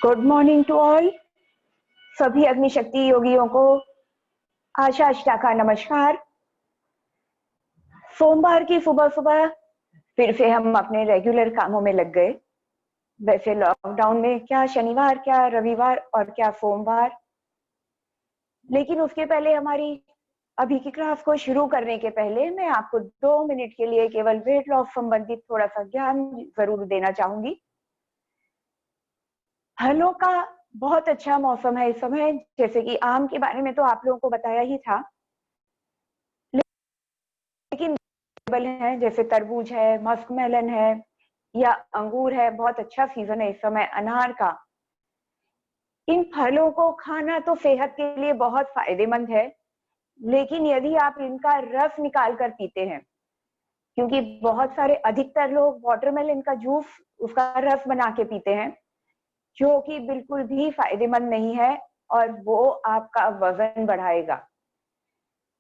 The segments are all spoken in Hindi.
Good morning to all. सभी अग्निशक्ति योगियों को आशा अष्टा का नमस्कार। सोमवार की सुबह सुबह फिर से हम अपने रेगुलर कामों में लग गए। वैसे लॉकडाउन में क्या शनिवार, क्या रविवार और क्या सोमवार, लेकिन उसके पहले हमारी अभी की क्लास को शुरू करने के पहले मैं आपको 2 मिनट के लिए केवल वेट लॉस संबंधित थोड़ा सा ज्ञान जरूर देना चाहूंगी। फलों का बहुत अच्छा मौसम है इस समय। जैसे कि आम के बारे में तो आप लोगों को बताया ही था, लेकिन है जैसे तरबूज है, मस्कमेलन है या अंगूर है। बहुत अच्छा सीजन है इस समय अनार का। इन फलों को खाना तो सेहत के लिए बहुत फायदेमंद है, लेकिन यदि आप इनका रस निकाल कर पीते हैं, क्योंकि बहुत सारे अधिकतर लोग वाटरमेलन का जूस, उसका रस बना के पीते हैं, जो कि बिल्कुल भी फायदेमंद नहीं है और वो आपका वजन बढ़ाएगा।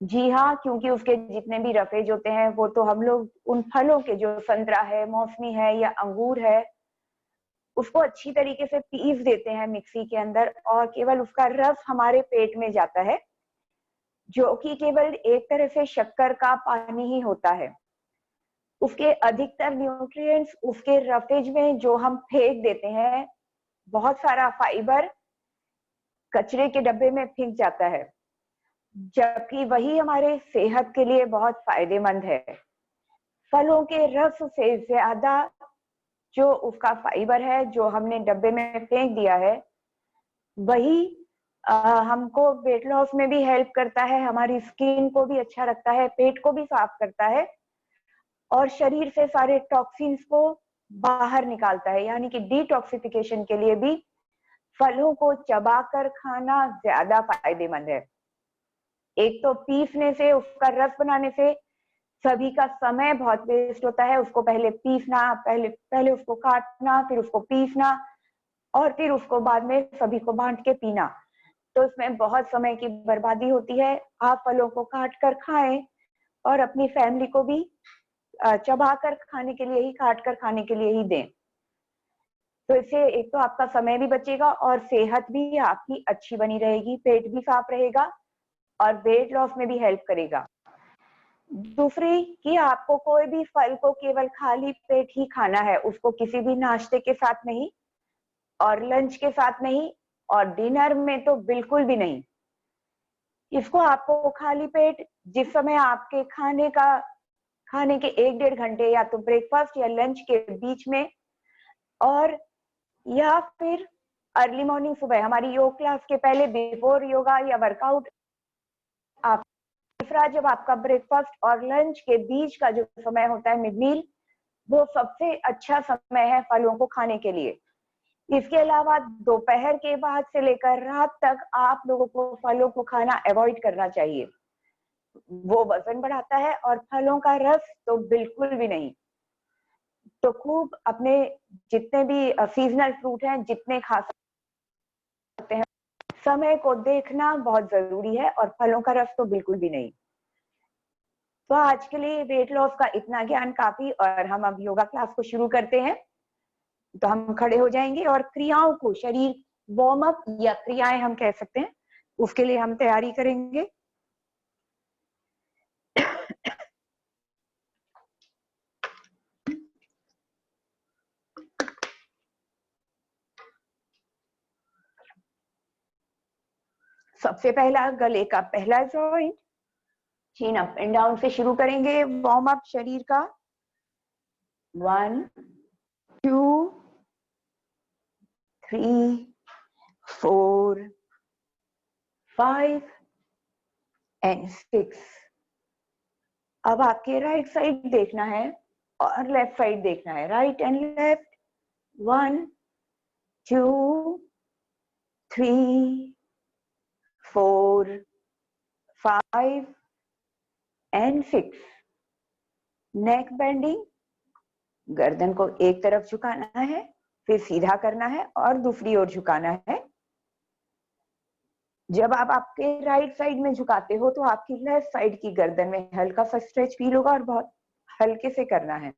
जी हाँ, क्योंकि उसके जितने भी रफेज होते हैं वो तो हम लोग उन फलों के, जो संतरा है, मौसमी है या अंगूर है, उसको अच्छी तरीके से पीस देते हैं मिक्सी के अंदर और केवल उसका रस हमारे पेट में जाता है, जो कि केवल एक तरह से शक्कर का पानी ही होता है। उसके अधिकतर न्यूट्रिएंट्स उसके रफेज में जो हम फेंक देते हैं, बहुत सारा फाइबर कचरे के डब्बे में फेंक जाता है, जबकि वही हमारे सेहत के लिए बहुत फायदेमंद है। फलों के रस से ज्यादा जो उसका फाइबर है, जो हमने डब्बे में फेंक दिया है, वही हमको वेट लॉस में भी हेल्प करता है, हमारी स्किन को भी अच्छा रखता है, पेट को भी साफ करता है और शरीर से सारे टॉक्सिन्स को बाहर निकालता है। यानी कि डिटॉक्सिफिकेशन के लिए भी फलों को चबाकर खाना ज्यादा फायदेमंद है। एक तो पीसने से, उसका रस बनाने से सभी का समय बहुत वेस्ट होता है। उसको पहले पीसना, पहले उसको काटना, फिर उसको पीसना और फिर उसको बाद में सभी को बांट के पीना, तो इसमें बहुत समय की बर्बादी होती है। आप फलों को काट कर खाएं और अपनी फैमिली को भी चबा कर खाने के लिए ही, काट कर खाने के लिए ही दें। तो इससे एक तो आपका समय भी बचेगा और सेहत भी आपकी अच्छी बनी रहेगी, पेट भी साफ रहेगा और वेट लॉस में भी हेल्प करेगा। दूसरी कि आपको कोई भी फल को केवल खाली पेट ही खाना है, उसको किसी भी नाश्ते के साथ नहीं और लंच के साथ नहीं और डिनर में तो बिल्कुल भी नहीं। इसको आपको खाली पेट जिस समय आपके खाने के 1-1.5 घंटे या तो ब्रेकफास्ट या लंच के बीच में, और या फिर अर्ली मॉर्निंग सुबह हमारी योग क्लास के पहले बिफोर योगा या वर्कआउट, आप तीसरा जब आपका ब्रेकफास्ट और लंच के बीच का जो समय होता है मिड मील, वो सबसे अच्छा समय है फलों को खाने के लिए। इसके अलावा दोपहर के बाद से लेकर रात तक आप लोगों को फलों को खाना अवॉइड करना चाहिए, वो वजन बढ़ाता है, और फलों का रस तो बिल्कुल भी नहीं। तो खूब अपने जितने भी सीजनल फ्रूट हैं जितने खा सकते हैं, समय को देखना बहुत जरूरी है, और फलों का रस तो बिल्कुल भी नहीं। तो आज के लिए वेट लॉस का इतना ज्ञान काफी, और हम अब योगा क्लास को शुरू करते हैं। तो हम खड़े हो जाएंगे और क्रियाओं को, शरीर वार्म अप या क्रियाएं हम कह सकते हैं, उसके लिए हम तैयारी करेंगे। सबसे पहला गले का पहला जॉइंट, चीन अप एंड डाउन से शुरू करेंगे वार्म अप शरीर का। 1 2 3 4 5 एंड 6। अब आपके राइट साइड देखना है और लेफ्ट साइड देखना है, right and left. 1 2 3 4 5 and 6। Neck bending, गर्दन को एक तरफ झुकाना है, फिर सीधा करना है और दूसरी ओर झुकाना है। जब आप आपके राइट साइड में झुकाते हो तो आपकी लेफ्ट साइड की गर्दन में हल्का सा स्ट्रेच फील होगा, और बहुत हल्के से करना है।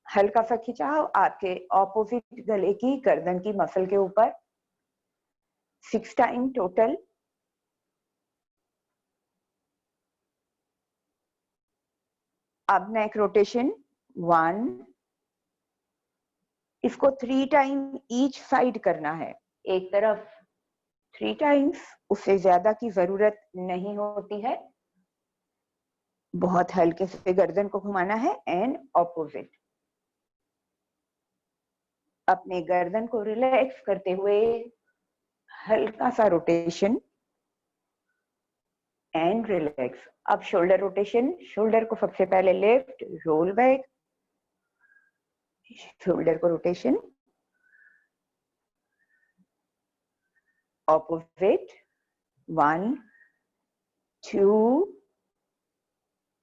हल्का सा खिंचाव आपके ऑपोजिट गले की गर्दन की मसल के ऊपर। 6 टाइम टोटल। अब नेक रोटेशन 1, इसको 3 टाइम ईच साइड करना है, एक तरफ 3 टाइम्स, उससे ज्यादा की जरूरत नहीं होती है। बहुत हल्के से गर्दन को घुमाना है एंड ऑपोजिट। अपने गर्दन को रिलैक्स करते हुए हल्का सा रोटेशन एंड रिलैक्स। अब शोल्डर रोटेशन, शोल्डर को सबसे पहले लेफ्ट रोल बैक, शोल्डर को रोटेशन ऑपोजिट। 1 2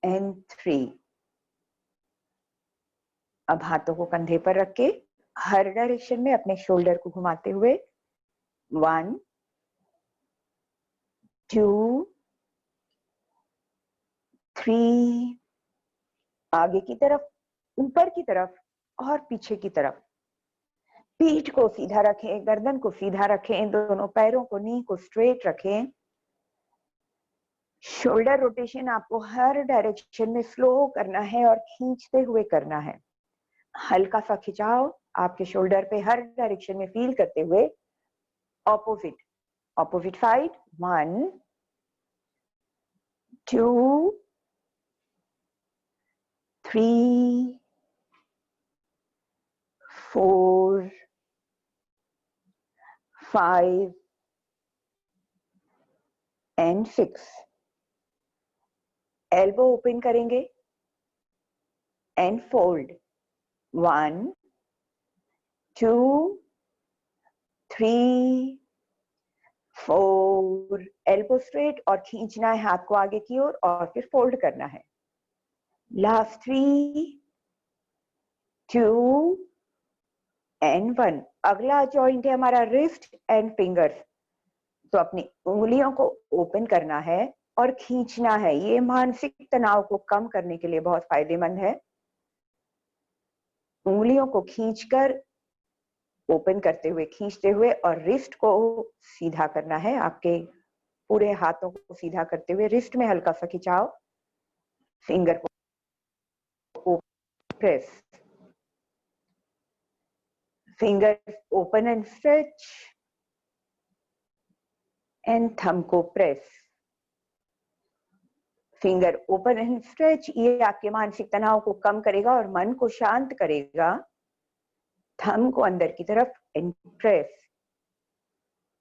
एंड 3। अब हाथों को कंधे पर रख के हर डायरेक्शन में अपने शोल्डर को घुमाते हुए 1 2 3, आगे की तरफ, ऊपर की तरफ और पीछे की तरफ। पीठ को सीधा रखें, गर्दन को सीधा रखें, दोनों पैरों को, नी को स्ट्रेट रखें। शोल्डर रोटेशन आपको हर डायरेक्शन में स्लो करना है और खींचते हुए करना है। हल्का सा खिंचाव आपके शोल्डर पे हर डायरेक्शन में फील करते हुए opposite side. 1 2 3 4 5 and 6। Elbow open करेंगे एंड फोल्ड। 1 2 3 4, एल्बो स्ट्रेट और खींचना है हाथ को आगे की ओर और फिर फोल्ड करना है। Last 3 2 and 1। अगला जॉइंट है हमारा रिस्ट एंड फिंगर्स। तो अपनी उंगलियों को ओपन करना है और खींचना है। ये मानसिक तनाव को कम करने के लिए बहुत फायदेमंद है। उंगलियों को खींचकर, ओपन करते हुए, खींचते हुए, और रिस्ट को सीधा करना है। आपके पूरे हाथों को सीधा करते हुए रिस्ट में हल्का सा खिंचाव, फिंगर को press, finger open and stretch and thumb को press. Finger open and stretch, ये आपके मानसिक तनाव को कम करेगा और मन को शांत करेगा। थंब को अंदर की तरफ एंड प्रेस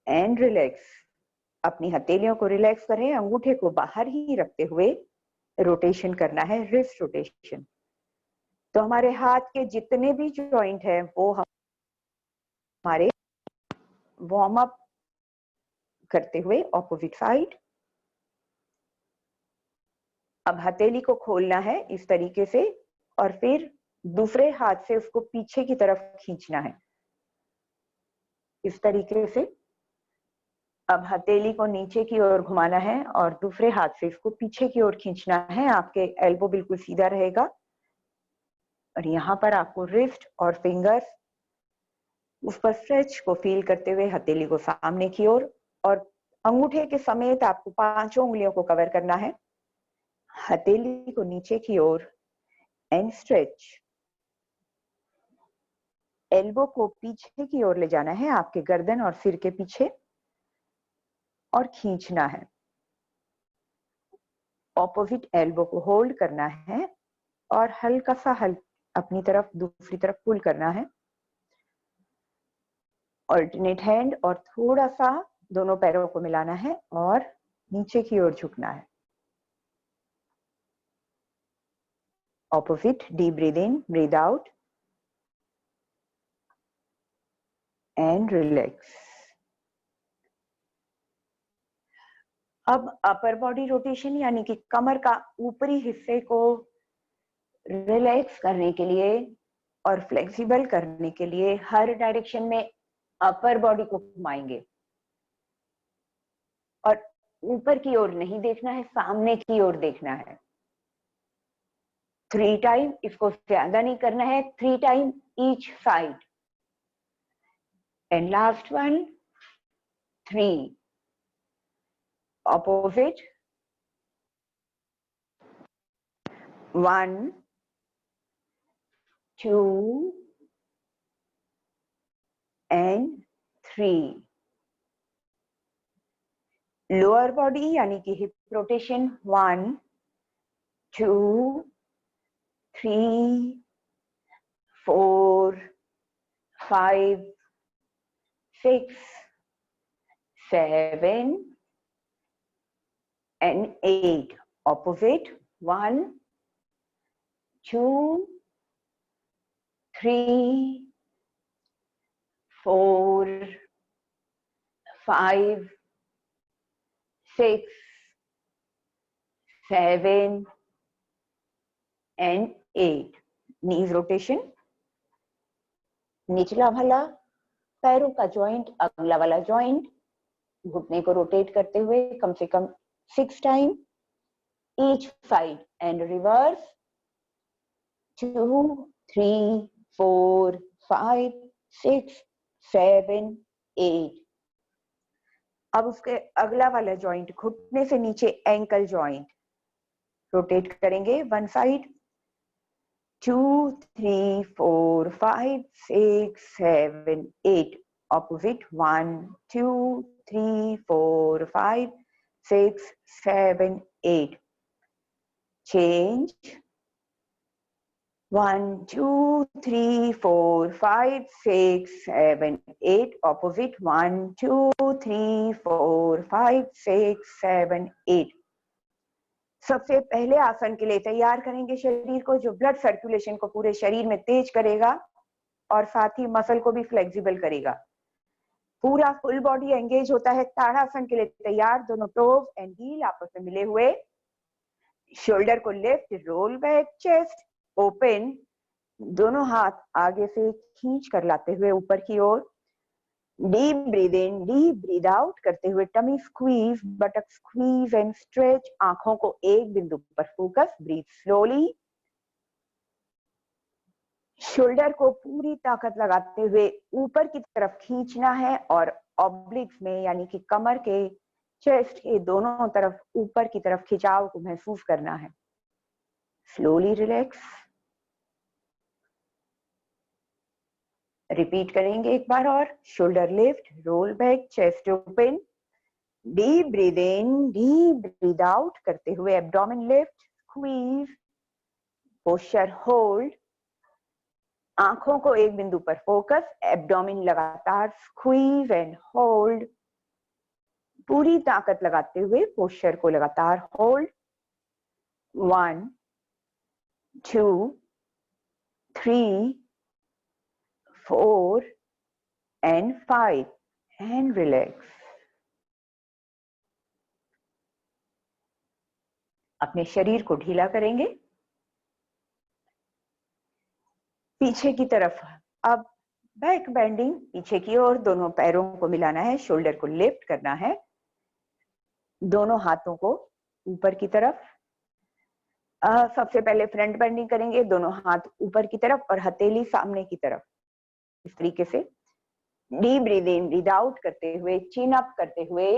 एंड रिलैक्स। अपनी हथेलियों को रिलैक्स करें, अंगूठे को बाहर ही रखते हुए रोटेशन करना है, रिस्ट रोटेशन। तो हमारे हाथ के जितने भी जॉइंट हैं वो हमारे वार्म अप करते हुए ऑपोजिट साइड। अब हथेली को खोलना है इस तरीके से और फिर दूसरे हाथ से उसको पीछे की तरफ खींचना है, इस तरीके से। अब हथेली को नीचे की ओर घुमाना है और दूसरे हाथ से इसको पीछे की ओर खींचना है। आपके एल्बो बिल्कुल सीधा रहेगा और यहाँ पर आपको रिस्ट और फिंगर्स उस पर स्ट्रेच को फील करते हुए हथेली को सामने की ओर और अंगूठे के समेत आपको पांचों उंगलियों को कवर करना है। हथेली को नीचे की ओर एंड स्ट्रेच। एल्बो को पीछे की ओर ले जाना है, आपके गर्दन और सिर के पीछे, और खींचना है। ऑपोजिट एल्बो को होल्ड करना है और हल्का सा अपनी तरफ दूसरी तरफ पुल करना है। ऑल्टरनेट हैंड और थोड़ा सा दोनों पैरों को मिलाना है और नीचे की ओर झुकना है। Opposite, deep breathe in, breathe out and relax. अब अपर बॉडी रोटेशन यानी कि कमर का ऊपरी हिस्से को रिलैक्स करने के लिए और फ्लेक्सिबल करने के लिए हर डायरेक्शन में अपर बॉडी को घुमाएंगे और ऊपर की ओर नहीं देखना है, सामने की ओर देखना है। 3 टाइम, इसको ज्यादा नहीं करना है, 3 time each side. And last one, 3 opposite, 1 2 and 3। Lower body यानी कि hip rotation 1 2 3 4 5 6 7 and 8। opposite 1 2 3 4 5 6 7 and 8। Knees rotation, निचला वाला पैरों का जॉइंट, अगला वाला जॉइंट, घुटने को रोटेट करते हुए कम से कम 6 time each side and reverse 2 3 4 5 6 7 8। अब उसके अगला वाला जॉइंट, घुटने से नीचे एंकल जॉइंट, रोटेट करेंगे one side 2 3 4 5 6 7 8। opposite 1 2 3 4 5 6 7 8। change 1 2 3 4 5 6 7 8। opposite 1 2 3 4 5 6 7 8। सबसे पहले आसन के लिए तैयार करेंगे शरीर को, जो ब्लड सर्कुलेशन को पूरे शरीर में तेज करेगा और साथ ही मसल को भी फ्लेक्सिबल करेगा। पूरा फुल बॉडी एंगेज होता है। ताड़ासन के लिए तैयार, दोनों टोज एंड हील आपस में मिले हुए, शोल्डर को lift, roll back, chest open, दोनों हाथ आगे से खींच कर लाते हुए ऊपर की ओर। Deep breathe in, deep breathe out करते हुए tummy squeeze, buttock squeeze and stretch. आंखों को एक बिंदु पर फोकस, ब्रीथ स्लोली। शोल्डर को पूरी ताकत लगाते हुए ऊपर की तरफ खींचना है और ऑब्लिक्स में यानी कि कमर के, चेस्ट के दोनों तरफ ऊपर की तरफ खिंचाव को महसूस करना है। Slowly relax. रिपीट करेंगे एक बार और। Shoulder lift, roll back, chest open, deep breathe in, deep breathe out करते हुए abdomen lift, squeeze, posture hold, आंखों को एक बिंदु पर फोकस, एब्डोमेन लगातार स्क्वीज एंड होल्ड, पूरी ताकत लगाते हुए पोस्चर को लगातार होल्ड। 1 2 3 4 and 5 and relax। अपने शरीर को ढीला करेंगे, पीछे की तरफ। अब बैक बेंडिंग, पीछे की ओर दोनों पैरों को मिलाना है, शोल्डर को लिफ्ट करना है, दोनों हाथों को ऊपर की तरफ। सबसे पहले फ्रंट बेंडिंग करेंगे, दोनों हाथ ऊपर की तरफ और हथेली सामने की तरफ, इस तरीके से। Deep breathe in, breathe out करते हुए, चिन अप करते हुए,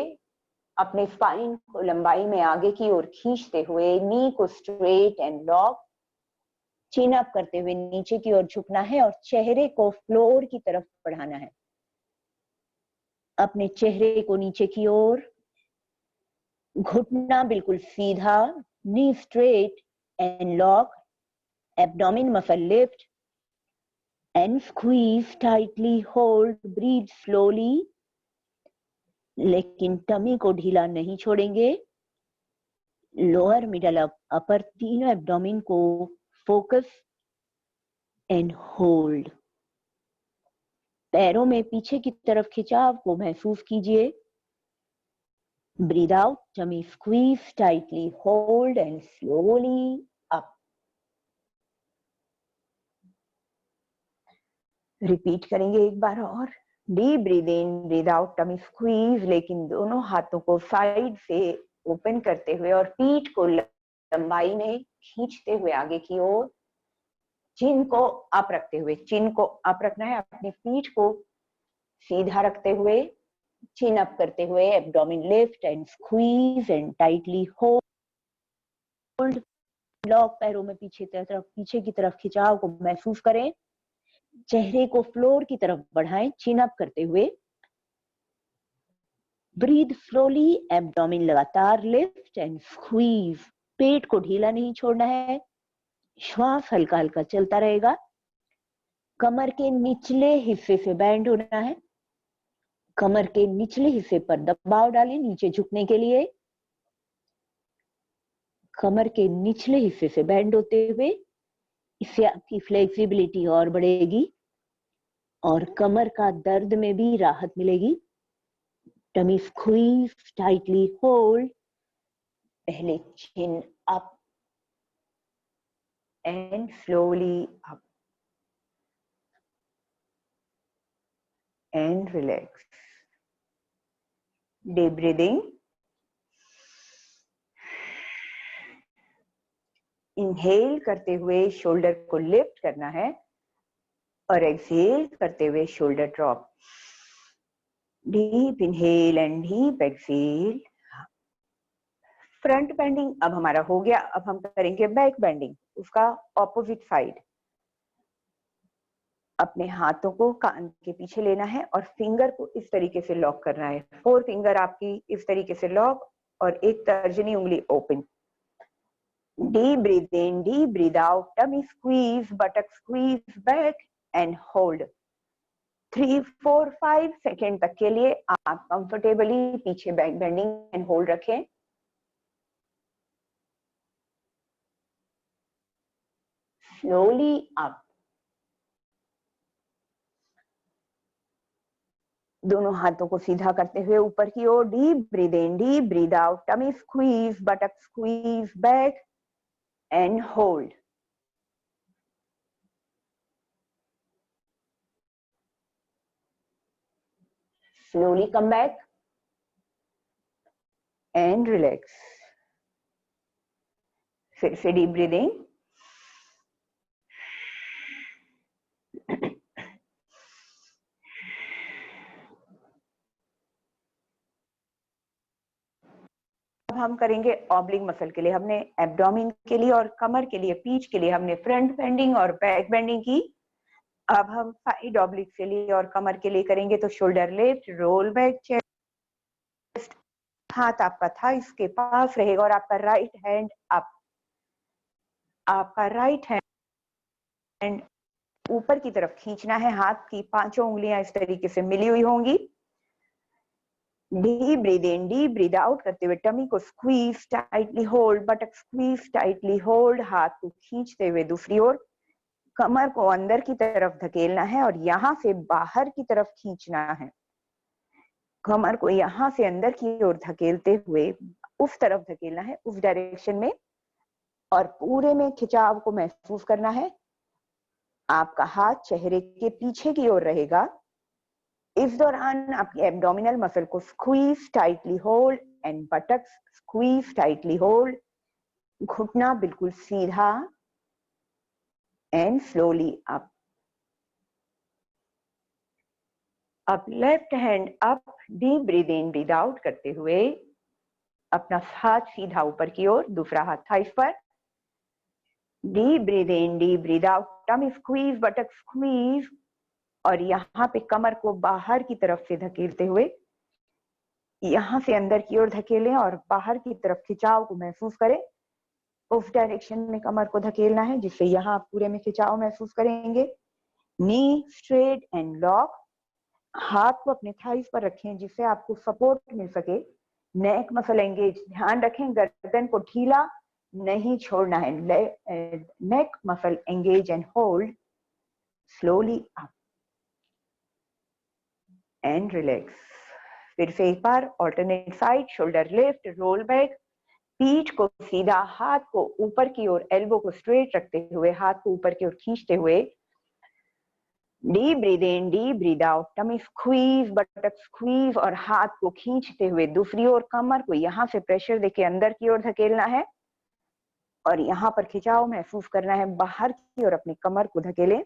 अपने स्पाइन को लंबाई में आगे की ओर खींचते हुए, नी को straight and lock, chin up करते हुए नीचे की ओर झुकना है और चेहरे को फ्लोर की तरफ बढ़ाना है। अपने चेहरे को नीचे की ओर, घुटना बिल्कुल सीधा, नी straight and lock, abdomen muscle lift and squeeze tightly, hold, breathe slowly, लेकिन टमी को ढीला नहीं छोड़ेंगे। लोअर, मिडल, अपर तीनों एब्डोमेन को फोकस एंड होल्ड। पैरों में पीछे की तरफ खिंचाव को महसूस कीजिए। Breathe out, tummy squeeze tightly, hold and slowly up. Repeat करेंगे एक बार और। Deep breathe in, breathe out, tummy squeeze, लेकिन दोनों हाथों को साइड से ओपन करते हुए और पीठ को लंबाई में खींचते हुए आगे की ओर, चिन को अप रखते हुए, चिन को अप रखना है, अपनी पीठ को सीधा रखते हुए, चिन अप करते हुए, abdomen lift and squeeze and tightly hold, lock. पैरों में पीछे की तरफ खिंचाव को महसूस करें, चेहरे को फ्लोर की तरफ बढ़ाएं, चिन अप करते हुए। ब्रीथ स्लोली, एब्डोमेन लगातार लिफ्ट एंड स्क्वीज, पेट को ढीला नहीं छोड़ना है, श्वास हल्का हल्का चलता रहेगा। कमर के निचले हिस्से से बैंड होना है, कमर के निचले हिस्से पर दबाव डालें नीचे झुकने के लिए। कमर के निचले हिस्से से बैंड होते हुए, इससे आपकी फ्लेक्सिबिलिटी और बढ़ेगी और कमर का दर्द में भी राहत मिलेगी। टमी स्क्वीज, टाइटली होल्ड, पहले चिन up and slowly up and relax. Deep breathing, inhale करते हुए शोल्डर को लिफ्ट करना है और एक्सहेल करते हुए shoulder drop. Deep inhale and deep exhale. Front bending अब हमारा हो गया। अब हम करेंगे बैक बेंडिंग, उसका ऑपोजिट साइड। अपने हाथों को कान के पीछे लेना है और फिंगर को इस तरीके से लॉक करना है। 4 फिंगर आपकी इस तरीके से लॉक और एक तर्जनी उंगली open. Deep breathe in, deep breathe out, tummy squeeze, buttock squeeze back and hold। 3, 4, 5 second तक के लिए आप कंफर्टेबली पीछे बैक बेंडिंग एंड होल्ड रखें। स्लोली अप, दोनों हाथों को सीधा करते हुए ऊपर की ओर। Deep breathe in, deep breathe out, tummy squeeze, buttock squeeze back and hold. Slowly come back and relax। फिर से डीप ब्रीदिंग। अब हम करेंगे ऑब्लिक मसल के लिए। हमने एब्डोमेन के लिए और कमर के लिए, पीठ के लिए हमने फ्रंट बेंडिंग और बैक बेंडिंग की। अब हम साइड ऑब्लिक के लिए और कमर के लिए करेंगे। तो shoulder lift, roll back chest, हाथ आपका थाइस के पास रहेगा और आपका राइट हैंड अप, आपका राइट हैंड ऊपर की तरफ खींचना है। हाथ की पांचों उंगलियां इस तरीके से मिली हुई होंगी। Deep breathe in, deep breathe out करते हुए टमी को squeeze tightly hold, बटक squeeze tightly hold, हाथ को खींचते हुए दूसरी ओर कमर को अंदर की तरफ धकेलना है और यहां से बाहर की तरफ खींचना है। कमर को यहां से अंदर की ओर धकेलते हुए उस तरफ धकेलना है, उस डायरेक्शन में, और पूरे में खिंचाव को महसूस करना है। आपका हाथ चेहरे के पीछे की ओर रहेगा। इस दौरान आपकी एब्डोमिनल मसल को squeeze tightly hold and buttocks squeeze tightly hold, घुटना बिल्कुल सीधा एंड स्लोली अप। अब left hand up, deep breathe in breathe out करते हुए अपना हाथ सीधा ऊपर की ओर, दूसरा हाथ थाइस पर। Deep breathe in, deep breathe out, tummy squeeze, buttock squeeze, और यहाँ पे कमर को बाहर की तरफ से धकेलते हुए यहां से अंदर की ओर धकेलें और बाहर की तरफ खिंचाव को महसूस करें। उस डायरेक्शन में कमर को धकेलना है जिससे यहाँ आप पूरे में खिंचाव महसूस करेंगे। नी स्ट्रेट एंड लॉक, हाथ को अपने थाइस पर रखें जिससे आपको सपोर्ट मिल सके। नेक मसल एंगेज, ध्यान रखें गर्दन को ढीला नहीं छोड़ना है। Neck muscle engage and hold, slowly up and relax. फिर से एक बार alternate side, shoulder lift, roll back, पीठ को सीधा, हाथ को ऊपर की ओर, एल्बो को स्ट्रेट रखते हुए हाथ को ऊपर की ओर खींचते हुए deep breathe in, deep breathe out, tummy squeeze, buttock squeeze, और हाथ को खींचते हुए दूसरी ओर कमर को यहां से प्रेशर देके अंदर की ओर धकेलना है और यहाँ पर खिंचाव महसूस करना है। बाहर की ओर अपनी कमर को धकेलें,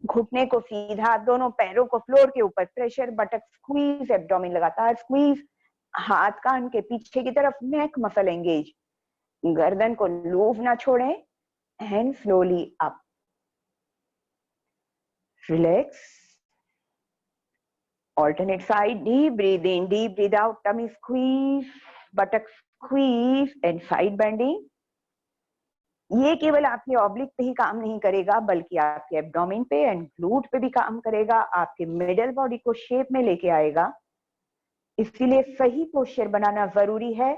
घुटने को सीधा, दोनों पैरों को फ्लोर के ऊपर प्रेशर, बटक स्क्वीज, एब्डोमेन लगातार स्क्वीज, हाथ कान के पीछे की तरफ, नेक मसल एंगेज, गर्दन को लूज ना छोड़ें and slowly up, relax. Alternate side, deep breathe in, deep breathe out, tummy squeeze, buttock squeeze and side bending. ये केवल आपके ऑब्लिक पे ही काम नहीं करेगा बल्कि आपके एब्डोमेन पे एंड ग्लूट पे भी काम करेगा, आपके मिडल बॉडी को शेप में लेके आएगा। इसीलिए सही पोस्चर बनाना जरूरी है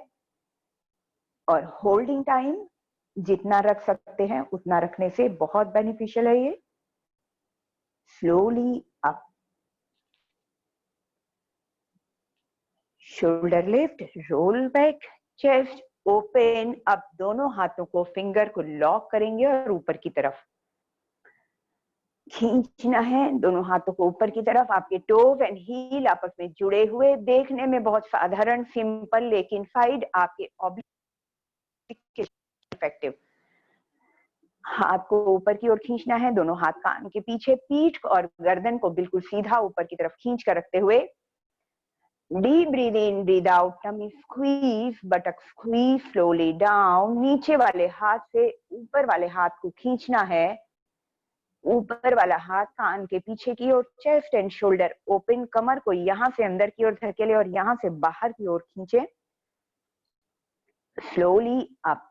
और होल्डिंग टाइम जितना रख सकते हैं उतना रखने से बहुत बेनिफिशियल है ये। Slowly up, shoulder lift, roll back, chest open. अब दोनों हाथों को, फिंगर को लॉक करेंगे और ऊपर की तरफ खींचना है। दोनों हाथों को ऊपर की तरफ, आपके टोज एंड हील आपस में जुड़े हुए, देखने में बहुत साधारण सिंपल लेकिन साइड आपके ऑब्लिक के इफेक्टिव। हाथ को ऊपर की ओर खींचना है, दोनों हाथ कान के पीछे, पीठ और गर्दन को बिल्कुल सीधा ऊपर की तरफ खींच कर रखते हुए deep breathe in, breathe out, tummy squeeze, buttock squeeze, slowly down. नीचे वाले हाथ से ऊपर वाले हाथ को खींचना है, ऊपर वाला हाथ कान के पीछे की ओर, चेस्ट एंड शोल्डर ओपन, कमर को यहां से अंदर की ओर धकेले और यहां से बाहर की ओर खींचे। स्लोली अप,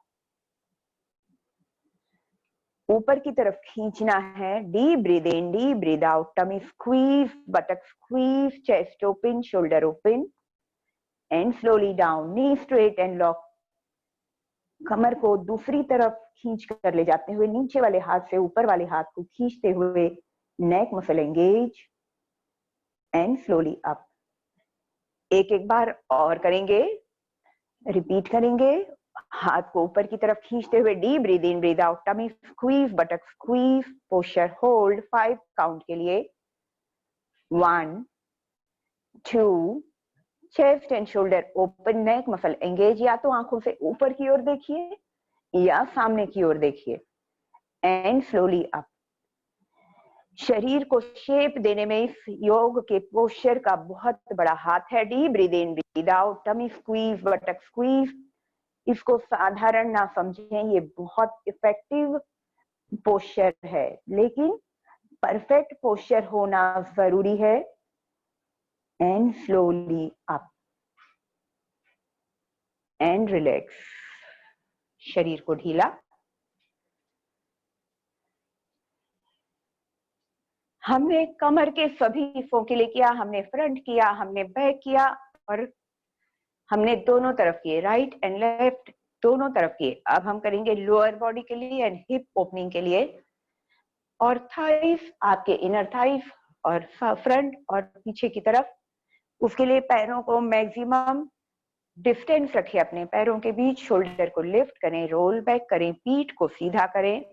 ऊपर की तरफ खींचना है। Deep breathe in, deep breathe out, tummy squeeze, buttock squeeze, chest open, shoulder open and slowly down, knee straight and lock. कमर को दूसरी तरफ खींच कर ले जाते हुए नीचे वाले हाथ से ऊपर वाले हाथ को खींचते हुए neck muscle engage and slowly up. एक एक बार और करेंगे, रिपीट करेंगे। हाथ को ऊपर की तरफ खींचते हुए deep breathe in, breathe out, tummy squeeze, buttock squeeze, posture hold 5 count के लिए। 1 2, chest and shoulder open, neck muscle engage. या तो आंखों से ऊपर की ओर देखिए या सामने की ओर देखिए एंड स्लोली अप। शरीर को शेप देने में इस योग के पोस्चर का बहुत बड़ा हाथ है। Deep breathe in, breathe out, tummy squeeze, buttock squeeze. इसको साधारण ना समझें, ये बहुत इफेक्टिव पोस्चर है लेकिन परफेक्ट पोस्चर होना जरूरी है and slowly up. And relax. शरीर को ढीला। हमने कमर के सभी हिस्सों के लिए किया, हमने फ्रंट किया, हमने बैक किया और हमने दोनों तरफ किए, राइट एंड लेफ्ट दोनों तरफ किए। अब हम करेंगे लोअर बॉडी के लिए एंड हिप ओपनिंग के लिए, और थाइस, आपके इनर थाइस और फ्रंट और पीछे की तरफ। उसके लिए पैरों को मैक्सिमम डिस्टेंस रखिए अपने पैरों के बीच। शोल्डर को लिफ्ट करें, रोल बैक करें, पीठ को सीधा करें।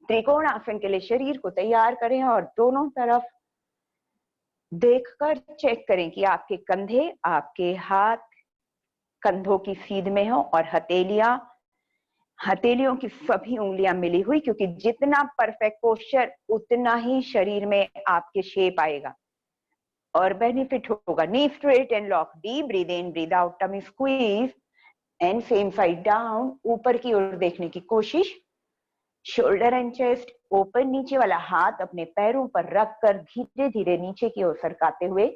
त्रिकोण आसन के लिए शरीर को तैयार करें और दोनों तरफ देखकर चेक करें कि आपके कंधे, आपके हाथ कंधों की सीध में हो और हथेलियों की सभी उंगलियां मिली हुई, क्योंकि जितना परफेक्ट पोस्चर उतना ही शरीर में आपके शेप आएगा और बेनिफिट होगा। Knee straight and lock. Deep breathe in, breathe out, tummy squeeze and same side down. ऊपर की ओर देखने की कोशिश। Shoulder and chest open. नीचे वाला हाथ अपने पैरों पर रखकर धीरे धीरे नीचे की ओर सरकाते हुए।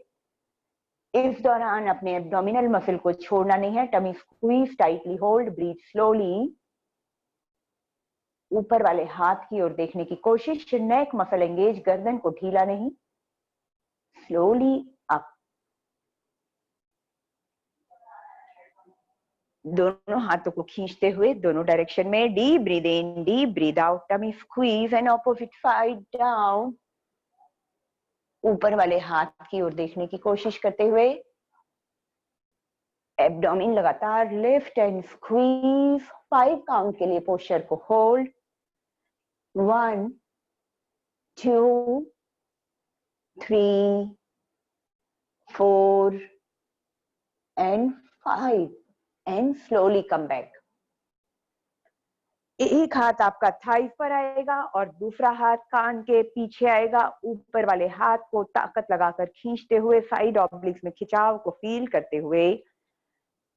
इस दौरान अपने एब्डोमिनल मसल को छोड़ना नहीं है। Tummy squeeze, tightly hold, breathe slowly. ऊपर वाले हाथ की ओर देखने की कोशिश। नेक मसल एंगेज, गर्दन को ढीला नहीं। Slowly up. दोनों हाथों को खींचते हुए दोनों डायरेक्शन में। Deep breathe in, deep breathe out, tummy squeeze and opposite side down. ऊपर वाले हाथ की ओर देखने की कोशिश करते हुए एब्डोमिन लगातार लिफ्ट एंड स्क्वीज। 5 काउंट के लिए पोस्चर को hold. 1 2 3 4 and 5 and slowly come back. एक हाथ आपका थाइस पर आएगा और दूसरा हाथ कान के पीछे आएगा। ऊपर वाले हाथ को ताकत लगाकर खींचते हुए, साइड ऑब्लिक्स में खिंचाव को फील करते हुए,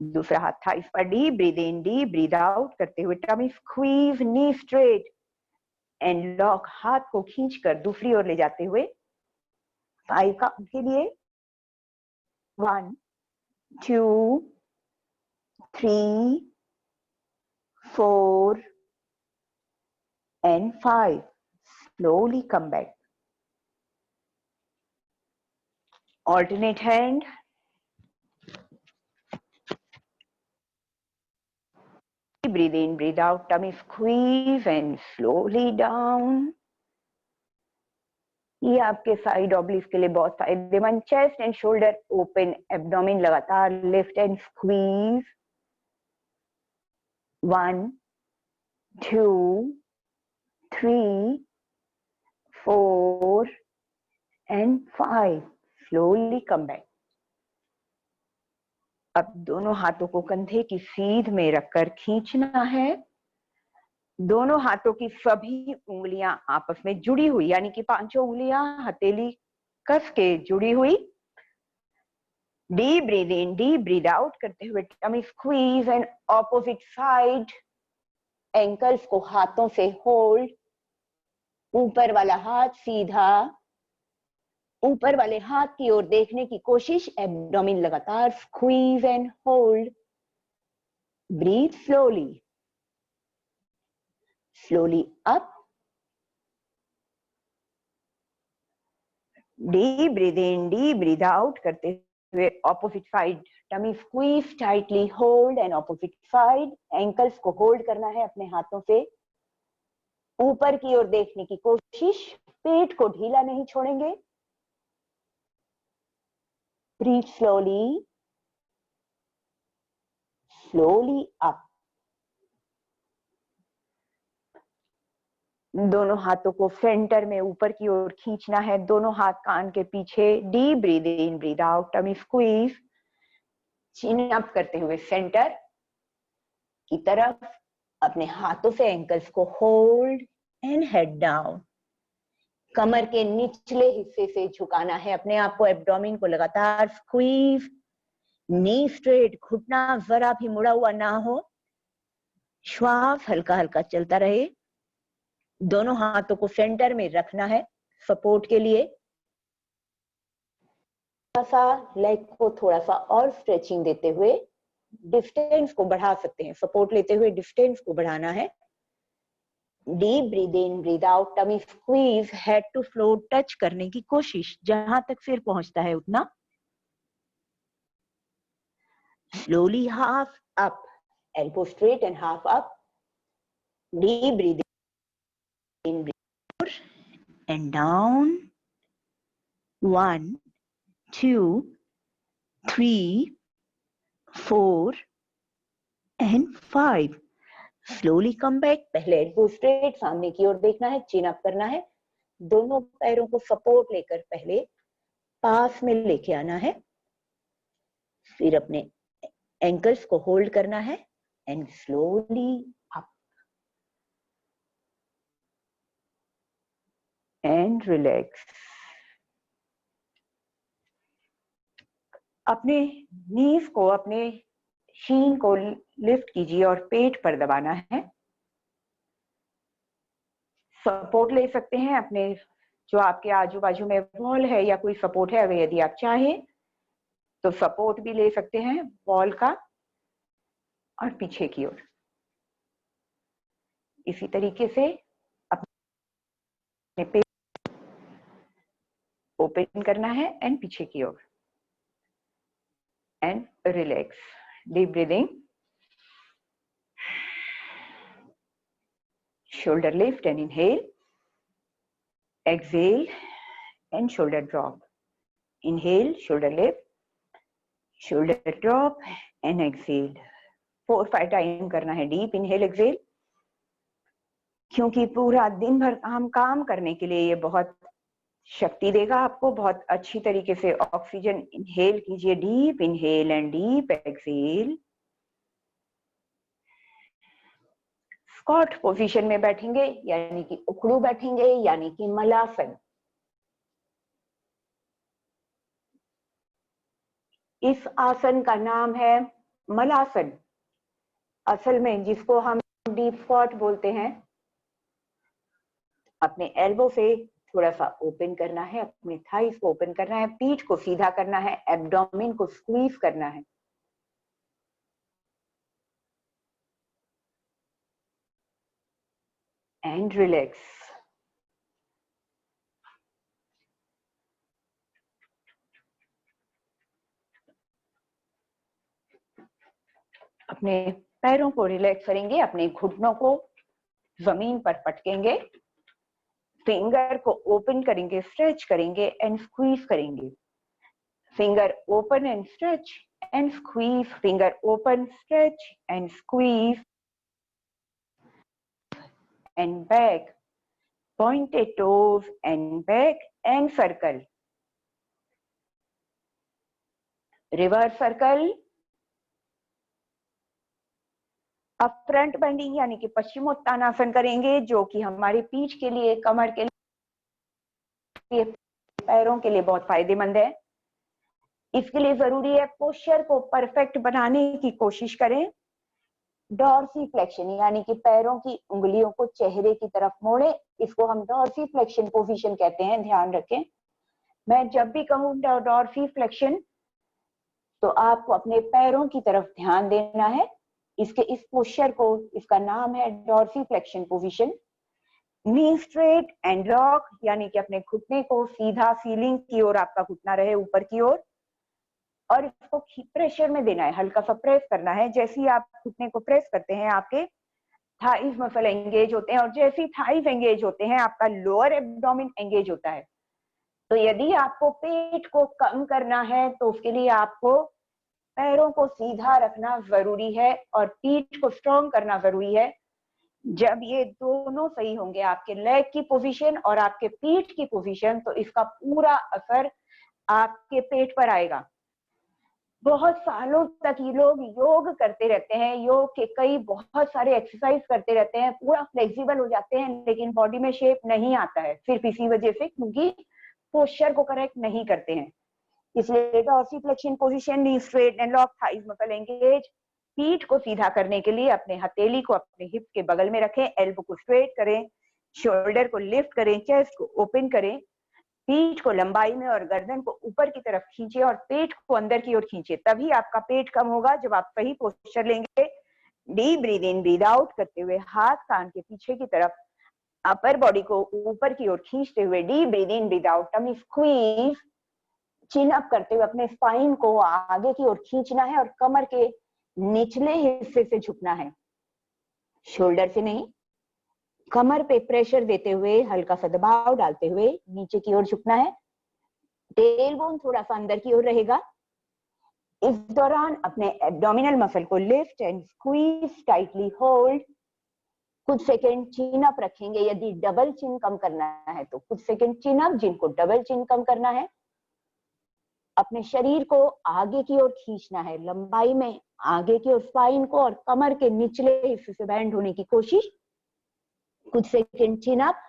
दूसरा हाथ थाइस पर। Deep breathe in, deep breathe out करते हुए tummy squeeze, knee straight and lock. हाथ को खींचकर दूसरी ओर ले जाते हुए 5 काउंट के लिए। 1 2 3 4 and 5. Slowly come back. Alternate hand. Breathe in, breathe out, tummy squeeze and slowly down. ये आपके साइड ऑब्लिक्स के लिए बहुत फायदेमंद। Chest and shoulder open, abdomen लगातार lift and squeeze. 1 2 3 4 and 5. Slowly come back. अब दोनों हाथों को कंधे की सीध में रखकर खींचना है। दोनों हाथों की सभी उंगलियां आपस में जुड़ी हुई, यानी कि 5 उंगलियां हथेली कस के जुड़ी हुई। Deep breathe in, deep breathe out करते हुए tummy squeeze and opposite side. Ankles को हाथों से होल्ड। ऊपर वाला हाथ सीधा, ऊपर वाले हाथ की ओर देखने की कोशिश। एब्डोमिन लगातार squeeze and hold. Breathe slowly, slowly up. Deep breathe in, deep breath out करते हुए opposite side. Tummy squeeze, tightly hold and opposite side. Ankles को होल्ड करना है अपने हाथों से। ऊपर की ओर देखने की कोशिश। पेट को ढीला नहीं छोड़ेंगे। Breathe slowly, slowly up. दोनों हाथों को सेंटर में ऊपर की ओर खींचना है। दोनों हाथ कान के पीछे। Deep breathe in, breathe out, tummy squeeze. Chin up करते हुए सेंटर की तरफ। अपने हाथों से एंकल्स को होल्ड एंड हेड डाउन। कमर के निचले हिस्से से झुकाना है अपने आप को। एब्डोमिन को लगातार स्क्वीज। नी स्ट्रेट, घुटना जरा भी मुड़ा हुआ ना हो। श्वास हल्का हल्का चलता रहे। दोनों हाथों को सेंटर में रखना है सपोर्ट के लिए। थोड़ा सा लेग को थोड़ा सा और स्ट्रेचिंग देते हुए डिस्टेंस को बढ़ा सकते हैं, सपोर्ट लेते हुए डिस्टेंस को बढ़ाना है। Deep breathe in, breathe out, tummy squeeze, head to floor touch करने की कोशिश, जहां तक सिर पहुंचता है उतना। Slowly half up, elbow straight and half up. Deep breathing in, breathe and down. 1, 2, 3, 4 and 5. Slowly come back. पहले elbow straight, सामने की ओर देखना है, chin up करना है, दोनों पैरों को सपोर्ट लेकर पहले पास में लेके आना है, फिर अपने एंकल्स को होल्ड करना है and slowly up and relax. अपने नीज को, अपने शीन को लिफ्ट कीजिए और पेट पर दबाना है। सपोर्ट ले सकते हैं अपने जो आपके आजू बाजू में वॉल है या कोई सपोर्ट है, अगर यदि आप चाहें तो सपोर्ट भी ले सकते हैं वॉल का और पीछे की ओर। इसी तरीके से अपने पेट ओपन करना है एंड पीछे की ओर and relax. Deep breathing, shoulder lift and inhale, exhale and shoulder drop, inhale, shoulder lift, shoulder drop and exhale। 4-5 time करना है डीप इनहेल एक्सहेल, क्योंकि पूरा दिन भर हम काम करने के लिए ये बहुत शक्ति देगा आपको। बहुत अच्छी तरीके से ऑक्सीजन इनहेल कीजिए, deep inhale and deep exhale. Squat position में बैठेंगे, यानी कि उखड़ू बैठेंगे, यानी कि मलासन। इस आसन का नाम है मलासन। असल में जिसको हम डीप स्क्वाट बोलते हैं, अपने एल्बो से थोड़ा सा ओपन करना है, अपने थाइस को ओपन करना है, पीठ को सीधा करना है, एब्डोमेन को स्क्वीज करना है। And relax. अपने पैरों को रिलैक्स करेंगे, अपने घुटनों को जमीन पर पटकेंगे, फिंगर को ओपन करेंगे, स्ट्रेच करेंगे एंड स्क्वीज करेंगे। Finger open and stretch and squeeze, finger open, stretch and squeeze and back, pointed toes and back and circle, reverse circle। अब फ्रंट बेंडिंग यानी कि पश्चिमोत्तानासन करेंगे, जो कि हमारी पीठ के लिए, कमर के लिए, पैरों के लिए बहुत फायदेमंद है। इसके लिए जरूरी है पोस्चर को परफेक्ट बनाने की कोशिश करें। डॉर्सीफ्लेक्शन यानी कि पैरों की उंगलियों को चेहरे की तरफ मोड़े, इसको हम डॉर्सीफ्लेक्शन पोजीशन कहते हैं, ध्यान रखें। मैं जब भी कहूँ डॉर्सीफ्लेक्शन तो आपको अपने पैरों की तरफ ध्यान देना है। इसके इस पोस्चर को, इसका नाम है dorsiflexion position. Knee straight and rock, यानी कि अपने घुटने को सीधा सीलिंग की ओर आपका घुटना रहे, ऊपर की ओर, और इसको प्रेशर में देना है, हल्का सा प्रेस करना है। जैसे ही आप घुटने को प्रेस करते हैं आपके थाइज मसल एंगेज होते हैं, और जैसे ही थाइज एंगेज होते हैं आपका लोअर एब्डोमेन एंगेज होता है। तो यदि आपको पेट को कम करना है तो उसके लिए आपको पैरों को सीधा रखना जरूरी है और पीठ को स्ट्रॉन्ग करना जरूरी है। जब ये दोनों सही होंगे, आपके लेग की पोजीशन और आपके पीठ की पोजीशन, तो इसका पूरा असर आपके पेट पर आएगा। बहुत सालों तक ये लोग योग करते रहते हैं, योग के कई बहुत सारे एक्सरसाइज करते रहते हैं, पूरा फ्लेक्सिबल हो जाते हैं, लेकिन बॉडी में शेप नहीं आता है, सिर्फ इसी वजह से क्योंकि पोस्चर को करेक्ट नहीं करते हैं। इसलिए dorsiflexion position, knee straight and lock, thighs muscle engage. पीठ को सीधा करने के लिए अपने हथेली को अपने हिप के बगल में रखें, एल्बो को स्ट्रेट करें, शोल्डर को लिफ्ट करें, चेस्ट को ओपन करें, पीठ को लंबाई में और गर्दन को ऊपर की तरफ खींचे और पेट को अंदर की ओर खींचे, तभी आपका पेट कम होगा जब आप सही पोस्चर लेंगे। Deep breathe in breathe out करते हुए हाथ कान के पीछे की तरफ अपर बॉडी को ऊपर की ओर खींचते हुए deep breathe in breathe out, tummy squeeze, chin up करते हुए अपने स्पाइन को आगे की ओर खींचना है और कमर के निचले हिस्से से झुकना है, शोल्डर से नहीं। कमर पे प्रेशर देते हुए हल्का सा दबाव डालते हुए नीचे की ओर झुकना है। टेल बोन थोड़ा सा अंदर की ओर रहेगा। इस दौरान अपने एब्डोमिनल मसल को lift and squeeze tightly hold. कुछ सेकंड चिन अप रखेंगे, यदि डबल चिन कम करना है तो कुछ सेकंड चिन अप, जिनको डबल चिन कम करना है। अपने शरीर को आगे की ओर खींचना है, लंबाई में आगे की ओर स्पाइन को और कमर के निचले हिस्से से बैंड होने की कोशिश। कुछ सेकंड चिन अप।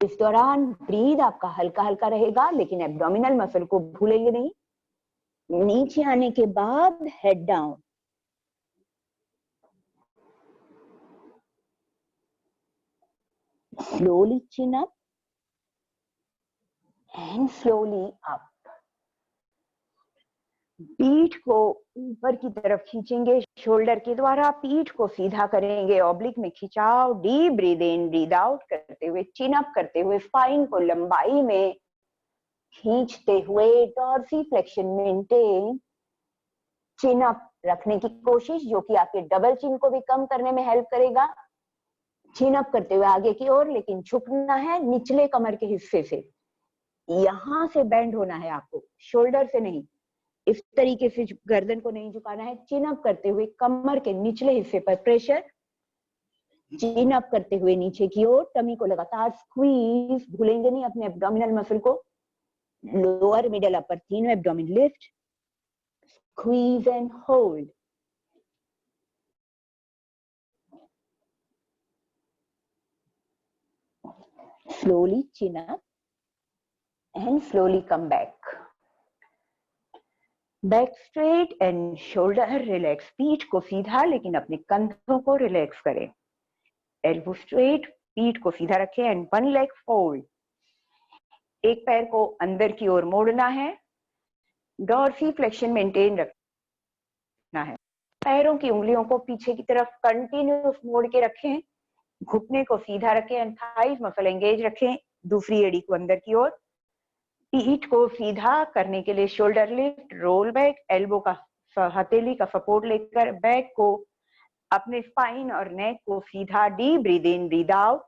इस दौरान ब्रीद आपका हल्का हल्का रहेगा, लेकिन एब्डोमिनल मसल को भूलेंगे नहीं। नीचे आने के बाद head down, slowly chin up and slowly up. पीठ को ऊपर की तरफ खींचेंगे, शोल्डर के द्वारा पीठ को सीधा करेंगे, ऑब्लिक में खिंचाव। Deep breathe in breathe out करते हुए चिन अप करते हुए स्पाइन को लंबाई में खींचते हुए dorsiflexion maintain, chin up रखने की कोशिश, जो कि आपके डबल चिन को भी कम करने में हेल्प करेगा। चिन अप करते हुए आगे की ओर, लेकिन झुकना है निचले कमर के हिस्से से। यहां से बेंड होना है आपको, शोल्डर से नहीं। इस तरीके से गर्दन को नहीं झुकाना है। चिन अप करते हुए कमर के निचले हिस्से पर प्रेशर, चिन अप करते हुए नीचे की ओर, टमी को लगातार स्क्वीज, भूलेंगे नहीं अपने एब्डोमिनल मसल को। लोअर मिडल अपर तीनों abdomen lift, squeeze and hold. Slowly chin up and slowly come back. Back straight and shoulder relax. पीठ को सीधा लेकिन अपने कंधों को रिलैक्स करें। एल्बो स्ट्रेट, पीठ को सीधा रखें एंड वन लेग फोल्ड। एक पैर को अंदर की ओर मोड़ना है, डॉर्सी फ्लेक्शन मेंटेन रखना है। पैरों की उंगलियों को पीछे की तरफ कंटिन्यूस मोड़ के रखें, घुटने को सीधा रखें एंड थाइज मसल एंगेज रखें। दूसरी एड़ी को अंदर की ओर। पीठ को सीधा करने के लिए shoulder lift, roll back, elbow का हथेली का सपोर्ट लेकर बैक को, अपने स्पाइन और नेक को सीधा। Deep breathe in breathe out,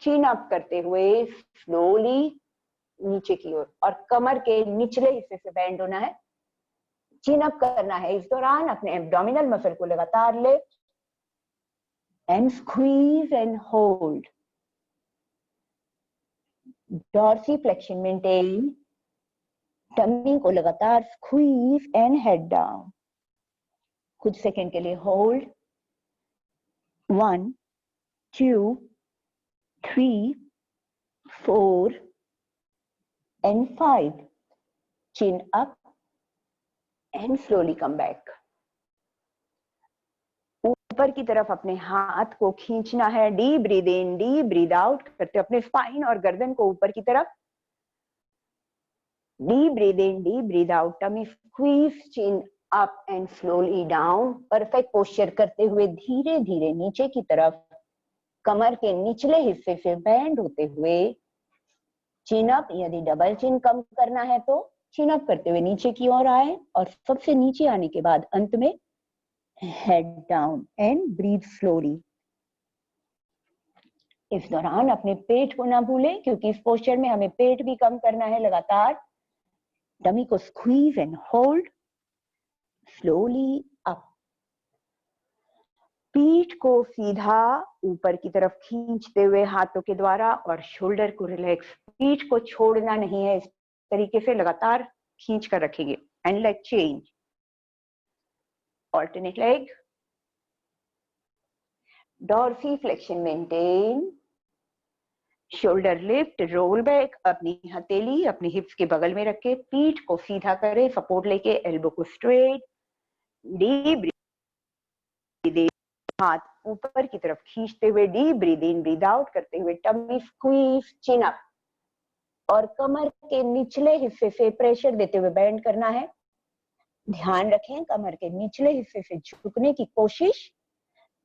chin up करते हुए स्लोली नीचे की ओर और कमर के निचले हिस्से से बैंड होना है, चिन अप करना है। इस दौरान अपने एब्डोमिनल मसल को लगातार lift and squeeze and hold. Dorsiflexion maintain, tummy को लगातार स्क्वीज एंड हेड डाउन। कुछ सेकंड के लिए hold. 1 2 3 4 and 5. Chin up and slowly come back. ऊपर की तरफ अपने हाथ को खींचना है। Deep breathe in deep breathe out करते अपने स्पाइन और गर्दन को ऊपर की तरफ। Deep breathe in deep breathe out, tummy squeeze, chin up and slowly down. Perfect posture करते हुए धीरे धीरे नीचे की तरफ, कमर के निचले हिस्से से बैंड होते हुए चिन अप। यदि डबल चिन कम करना है तो चिन अप करते हुए नीचे की ओर आए और सबसे नीचे आने के बाद अंत में head down and breathe slowly. इस दौरान अपने पेट को ना भूलें, क्योंकि इस पोस्चर में हमें पेट भी कम करना है। लगातार डमी को squeeze and hold, slowly up. पीठ को सीधा ऊपर की तरफ खींचते हुए हाथों के द्वारा और शोल्डर को रिलैक्स। पीठ को छोड़ना नहीं है, इस तरीके से लगातार खींच कर रखेंगे। And leg change, alternate leg, dorsal flexion maintain, shoulder lift, roll back। अपनी हथेली अपनी हिप्स के बगल में रख के पीठ को सीधा करें, सपोर्ट लेके एल्बो को स्ट्रेट। डीप ब्रीथ हाथ ऊपर की तरफ खींचते हुए deep breathe in breathe out करते हुए टमी स्क्वीज चिन अप, और कमर के निचले हिस्से से प्रेशर देते हुए बेंड करना है। ध्यान रखें कमर के निचले हिस्से से झुकने की कोशिश,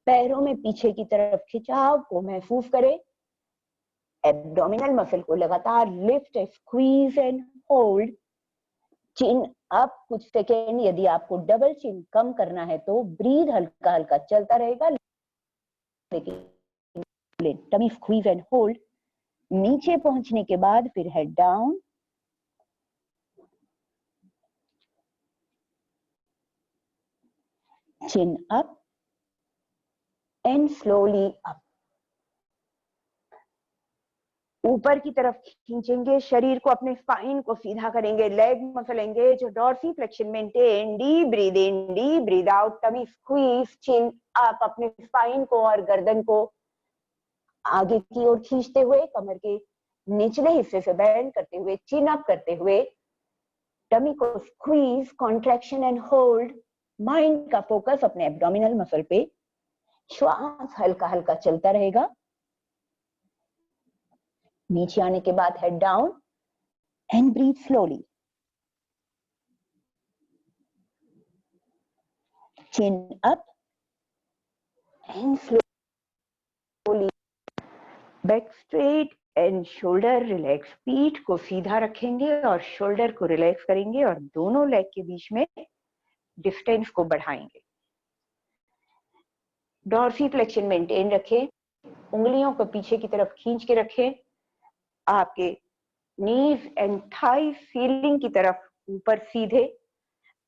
पैरों में पीछे की तरफ खिंचाव को महसूस करें। एब्डोमिनल मसल को लगातार lift, squeeze and hold. Chin up कुछ सेकेंड। यदि आपको डबल चिन कम करना है तो ब्रीद हल्का हल्का चलता रहेगा, लेकिन टमी स्क्वीज एंड होल्ड। नीचे पहुंचने के बाद फिर head down, chin up and slowly up. ऊपर की तरफ खींचेंगे शरीर को, अपने स्पाइन को सीधा करेंगे, leg muscle engage, dorsiflexion maintain, deep breathe in deep breathe out, tummy squeeze chin up. अपने स्पाइन को और गर्दन को आगे की ओर खींचते हुए, कमर के निचले हिस्से से बेंड करते हुए, चिन अप करते हुए, टमी को squeeze, contraction and hold. Mind का फोकस अपने एब्डोमिनल मसल पे। श्वास हल्का हल्का चलता रहेगा। नीचे आने के बाद head down and breathe slowly, chin up and slowly, back straight and shoulder relax. पीठ को सीधा रखेंगे और शोल्डर को रिलैक्स करेंगे और दोनों लेग के बीच में डिस्टेंस को बढ़ाएंगे। डॉर्सीफ्लेक्शन मेंटेन रखें, उंगलियों को पीछे की तरफ खींच के रखें। आपके नीज एंड थाई सीलिंग की तरफ ऊपर सीधे।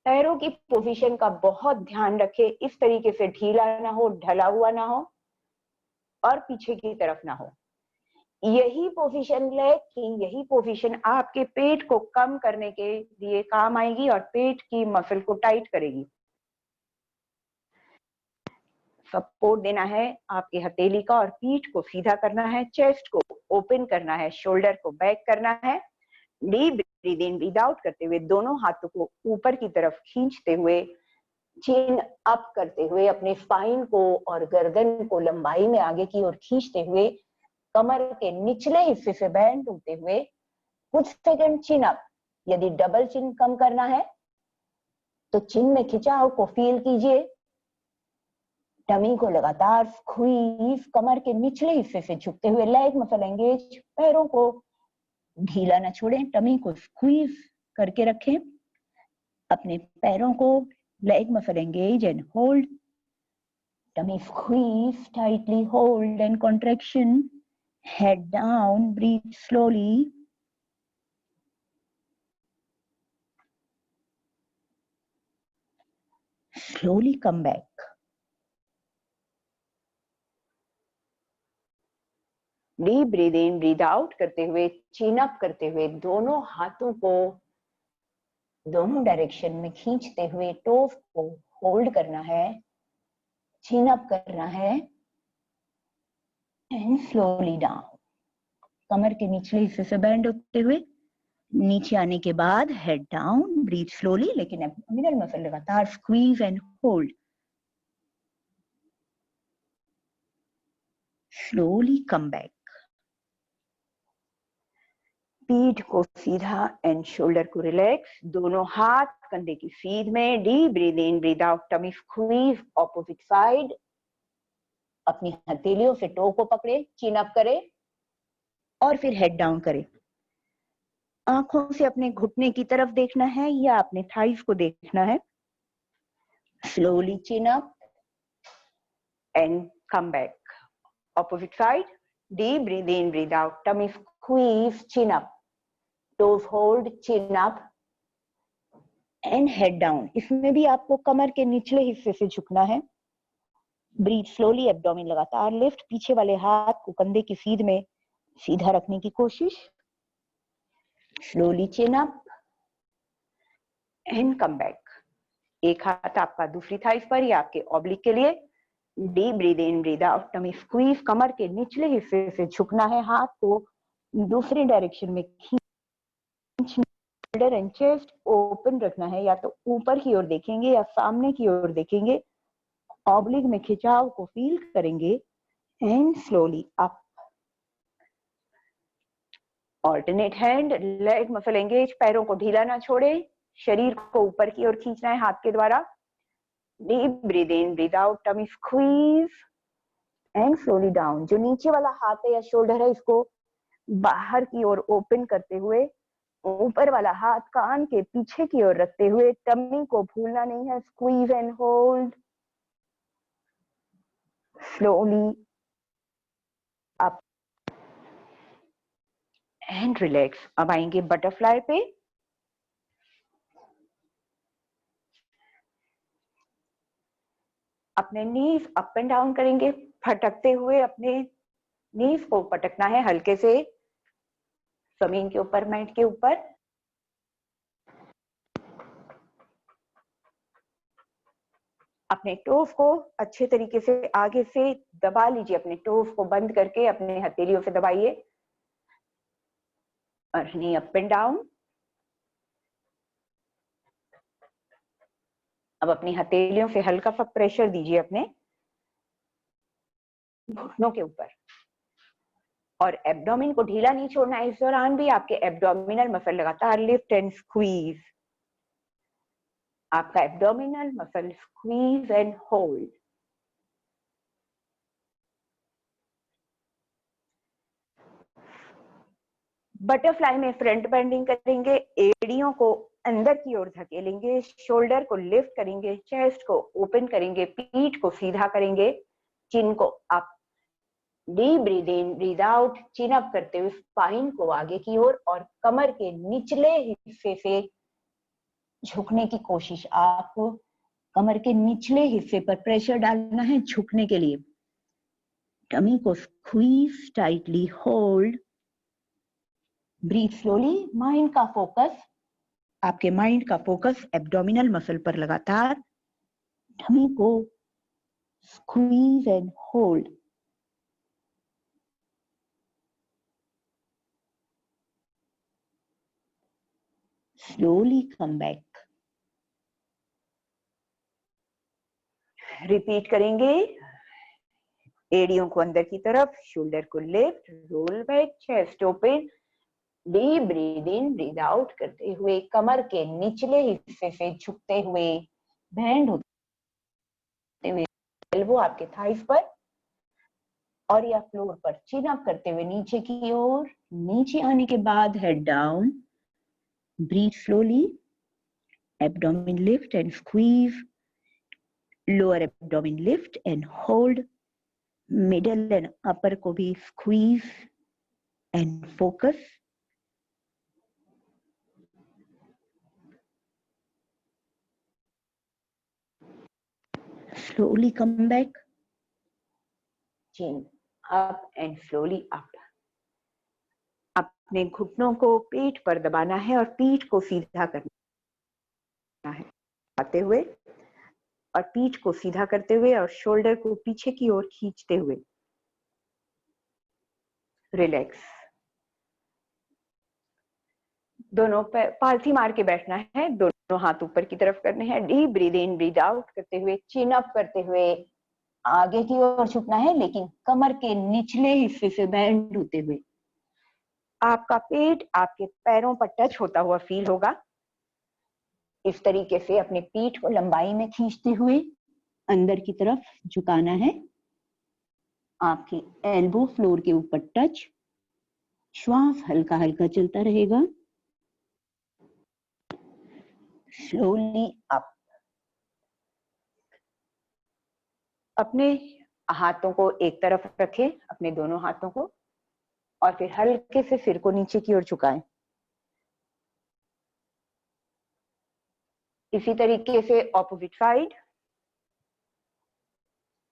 पैरों की पोजीशन का बहुत ध्यान रखें, इस तरीके से ढीला ना हो, ढला हुआ ना हो और पीछे की तरफ ना हो। यही पोजीशन लेग की, यही पोजीशन आपके पेट को कम करने के लिए काम आएगी और पेट की मसल को टाइट करेगी। सपोर्ट देना है आपके हथेली का और पीठ को सीधा करना है, चेस्ट को ओपन करना है, शोल्डर को बैक करना है। Deep breathe in breathe out करते हुए दोनों हाथों को ऊपर की तरफ खींचते हुए, चिन अप करते हुए, अपने स्पाइन को और गर्दन को लंबाई में आगे की ओर खींचते हुए, कमर के निचले हिस्से से बैंड होते हुए कुछ सेकंड चिन अप। यदि डबल चिन कम करना है तो चिन में खिंचाव को फील कीजिए। टमी को लगातार स्क्वीज, कमर के निचले हिस्से से झुकते हुए, लेग मसल एंगेज, पैरों को ढीला ना छोड़ें, टमी को स्क्वीज करके रखें। अपने पैरों को leg muscle engage and hold, tummy squeeze, tightly hold and contraction, head down, breathe slowly. Slowly come back. Deep breathe in, breathe out करते हुए, chin up करते हुए, दोनों हाथों को दोनों डायरेक्शन में खींचते हुए टोस को होल्ड करना है, chin up करना है and slowly down. कमर के निचले हिस्से से बैंड होते हुए नीचे आने के बाद हेड डाउन, ब्रीथ स्लोली, लेकिन एब्डोमिनल मसल लगातार squeeze and hold. Slowly come back. पीठ को सीधा एंड शोल्डर को रिलैक्स, दोनों हाथ कंधे की सीध में। Deep breathe in breathe out, tummy squeeze, opposite side. अपनी हथेलियों से टो को पकड़े, चिन अप करें और फिर हेड डाउन करें। आंखों से अपने घुटने की तरफ देखना है या अपने थाइस को देखना है। Slowly chin up and come back. Opposite side, deep breathe in breathe out, tummy squeeze, chin up, toes hold, chin up and head down. इसमें भी आपको कमर के निचले हिस्से से झुकना है। ब्रीथ स्लोली, एब्डोमेन लगातार लिफ्ट, पीछे वाले हाथ को कंधे की सीध में सीधा रखने की कोशिश। Slowly chin up and come back. एक हाथ आपका दूसरी थाइस पर या आपके ऑब्लिक के लिए। Deep breathe in breathe out, tummy squeeze, कमर के निचले हिस्से से झुकना है, हाथ को दूसरी डायरेक्शन में खींचना, शोल्डर एंड चेस्ट ओपन रखना है, या तो ऊपर की ओर देखेंगे या सामने की ओर देखेंगे। ऑब्लिक में खिंचाव को फील करेंगे and slowly up. Alternate hand, leg muscle engage, पैरों को ढीला ना छोड़े, शरीर को ऊपर की ओर खींचना है हाथ के द्वारा। Deep breathe in, breathe out, tummy squeeze and slowly down. जो नीचे वाला हाथ है या शोल्डर है, इसको बाहर की ओर ओपन करते हुए ऊपर वाला हाथ कान के पीछे की ओर रखते हुए टमी को भूलना नहीं है। Squeeze and hold, slowly up and relax. अब आएंगे बटरफ्लाई पे। अपने नीज अप एंड डाउन करेंगे, फटकते हुए अपने नीज को पटकना है हल्के से जमीन के ऊपर, मैट के ऊपर। अपने टोस को अच्छे तरीके से आगे से दबा लीजिए, अपने टोस को बंद करके अपने हथेलियों से दबाइए और नी अप एंड डाउन। अब अपनी हथेलियों से हल्का सा प्रेशर दीजिए अपने घुटनों के ऊपर और एब्डोमेन को ढीला नहीं छोड़ना है। इस दौरान भी आपके एब्डोमिनल मसल लगातार लिफ्ट एंड स्क्वीज। आपका abdominal muscle squeeze and hold. Butterfly में फ्रंट बेंडिंग करेंगे, एड़ियों को अंदर की ओर धकेलेंगे, शोल्डर को लिफ्ट करेंगे, चेस्ट को ओपन करेंगे, पीठ को सीधा करेंगे, चिन को up. Deep breathe in, breathe out, chin up करते हुए स्पाइन को आगे की ओर और कमर के निचले हिस्से से झुकने की कोशिश। आपको कमर के निचले हिस्से पर प्रेशर डालना है झुकने के लिए। टमी को squeeze tightly, hold, breathe slowly. Mind का फोकस, आपके माइंड का फोकस एब्डोमिनल मसल पर लगातार। टमी को squeeze and hold. Slowly come back. Repeat करेंगे। एड़ियों को अंदर की तरफ, शोल्डर को lift, roll back, chest open. Deep breathe in, breathe out करते हुए कमर के निचले हिस्से से झुकते हुए, बैंड होते हुए एल्बो आपके थाइस पर और या फ्लोर पर, चिन अप करते हुए नीचे की ओर। नीचे आने के बाद head down, breathe slowly, abdomen lift and squeeze, lower abdomen lift and hold, middle and upper को भी squeeze and focus. Slowly come back, chin up and slowly up. अपने घुटनों को पीठ पर दबाना है और पीठ को सीधा करना है, आते हुए और पीठ को सीधा करते हुए और शोल्डर को पीछे की ओर खींचते हुए। रिलैक्स। दोनों पालथी मार के बैठना है, दोनों हाथ ऊपर की तरफ करने हैं। Deep breathe in, breathe out करते हुए, चिन अप करते हुए आगे की ओर झुकना है, लेकिन कमर के निचले हिस्से से बैंड होते हुए। आपका पेट आपके पैरों पर टच होता हुआ फील होगा। इस तरीके से अपने पीठ को लंबाई में खींचते हुए अंदर की तरफ झुकाना है। आपकी एल्बो फ्लोर के ऊपर टच। श्वास हल्का हल्का चलता रहेगा। Slowly up. अपने हाथों को एक तरफ रखें, अपने दोनों हाथों को, और फिर हल्के से सिर को नीचे की ओर झुकाएं। इसी तरीके से ऑपोजिट साइड।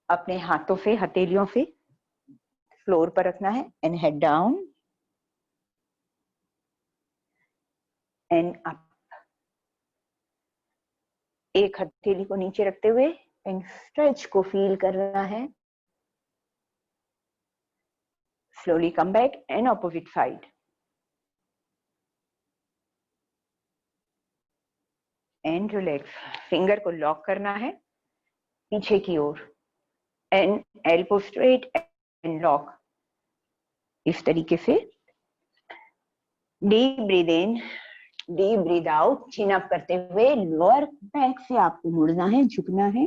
अपने हाथों से, हथेलियों से फ्लोर पर रखना है and head down and up. एक हथेली को नीचे रखते हुए एंड स्ट्रेच को फील करना है। Slowly come back and opposite side and relax. Finger को लॉक करना है, पीछे की ओर, and elbow straight and lock. इस तरीके से deep breathe in, deep breathe out, chin up करते हुए लोअर बैक से आपको मुड़ना है, झुकना है।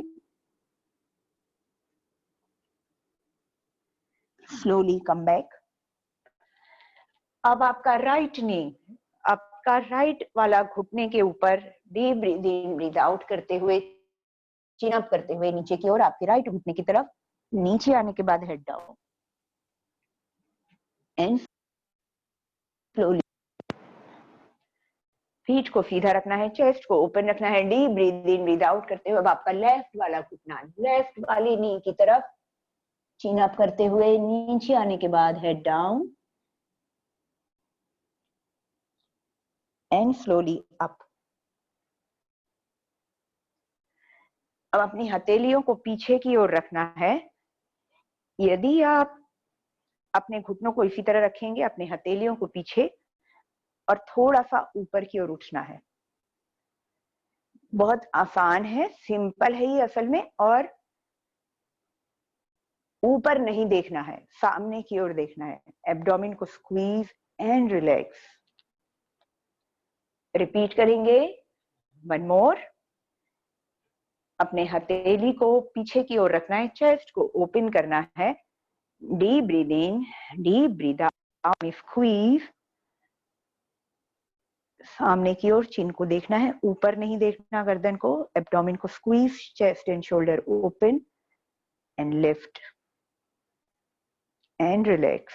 Slowly come back. अब आपका राइट नी, आपका राइट वाला घुटने के ऊपर deep breathe in breathe out करते हुए, चिन अप करते हुए नीचे की ओर, आपके राइट घुटने की तरफ। नीचे आने के बाद head down and slowly feet को सीधा रखना है, चेस्ट को ओपन रखना है। Deep breathe in breathe out करते हुए अब आपका लेफ्ट वाला घुटना लेफ्ट वाली नी की तरफ, चिन अप करते हुए नीचे आने के बाद head down and slowly up. अब अपनी हथेलियों को पीछे की ओर रखना है। यदि आप अपने घुटनों को इसी तरह रखेंगे, अपने हथेलियों को पीछे और थोड़ा सा ऊपर की ओर उठना है। बहुत आसान है, सिंपल है ये असल में, और ऊपर नहीं देखना है, सामने की ओर देखना है। एब्डोमेन को स्क्वीज एंड रिलैक्स। रिपीट करेंगे, वन मोर। अपने हथेली को पीछे की ओर रखना है, चेस्ट को ओपन करना है। Deep breathe in, deep breathe out, squeeze. सामने की ओर चिन को देखना है, ऊपर नहीं देखना गर्दन को। एब्डोमेन को squeeze, chest and shoulder open and lift and relax.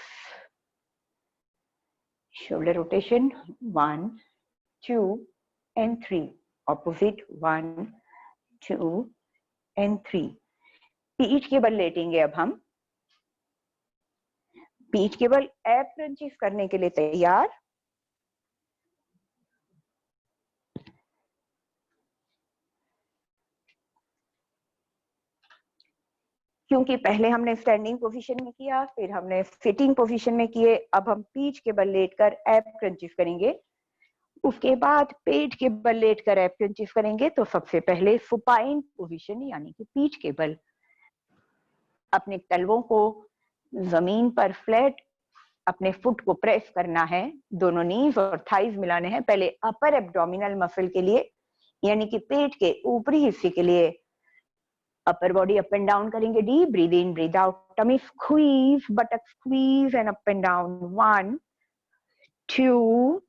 Shoulder rotation 1, 2 and 3. Opposite 1, 2 and 3. पीठ के बल लेटेंगे अब हम। पीठ के बल एब क्रंचीज करने के लिए तैयार। क्योंकि पहले हमने स्टैंडिंग पोजीशन में किया, फिर हमने सिटिंग पोजीशन में किए, अब हम पीठ के बल लेटकर एब क्रंचीज करेंगे। उसके बाद पेट के बल लेटकर एब क्रंचीज करेंगे। तो सबसे पहले सुपाइन पोजीशन यानी कि पीठ के बल। अपने तलवों को जमीन पर फ्लैट, अपने फुट को प्रेस करना है, दोनों नीज और थाइज मिलाने हैं। पहले अपर एब्डोमिनल मसल के लिए यानी कि पेट के ऊपरी हिस्से के लिए upper body up and down करेंगे। Deep breathe in breathe out, tummy squeeze, buttock squeeze and up and down. 1, 2,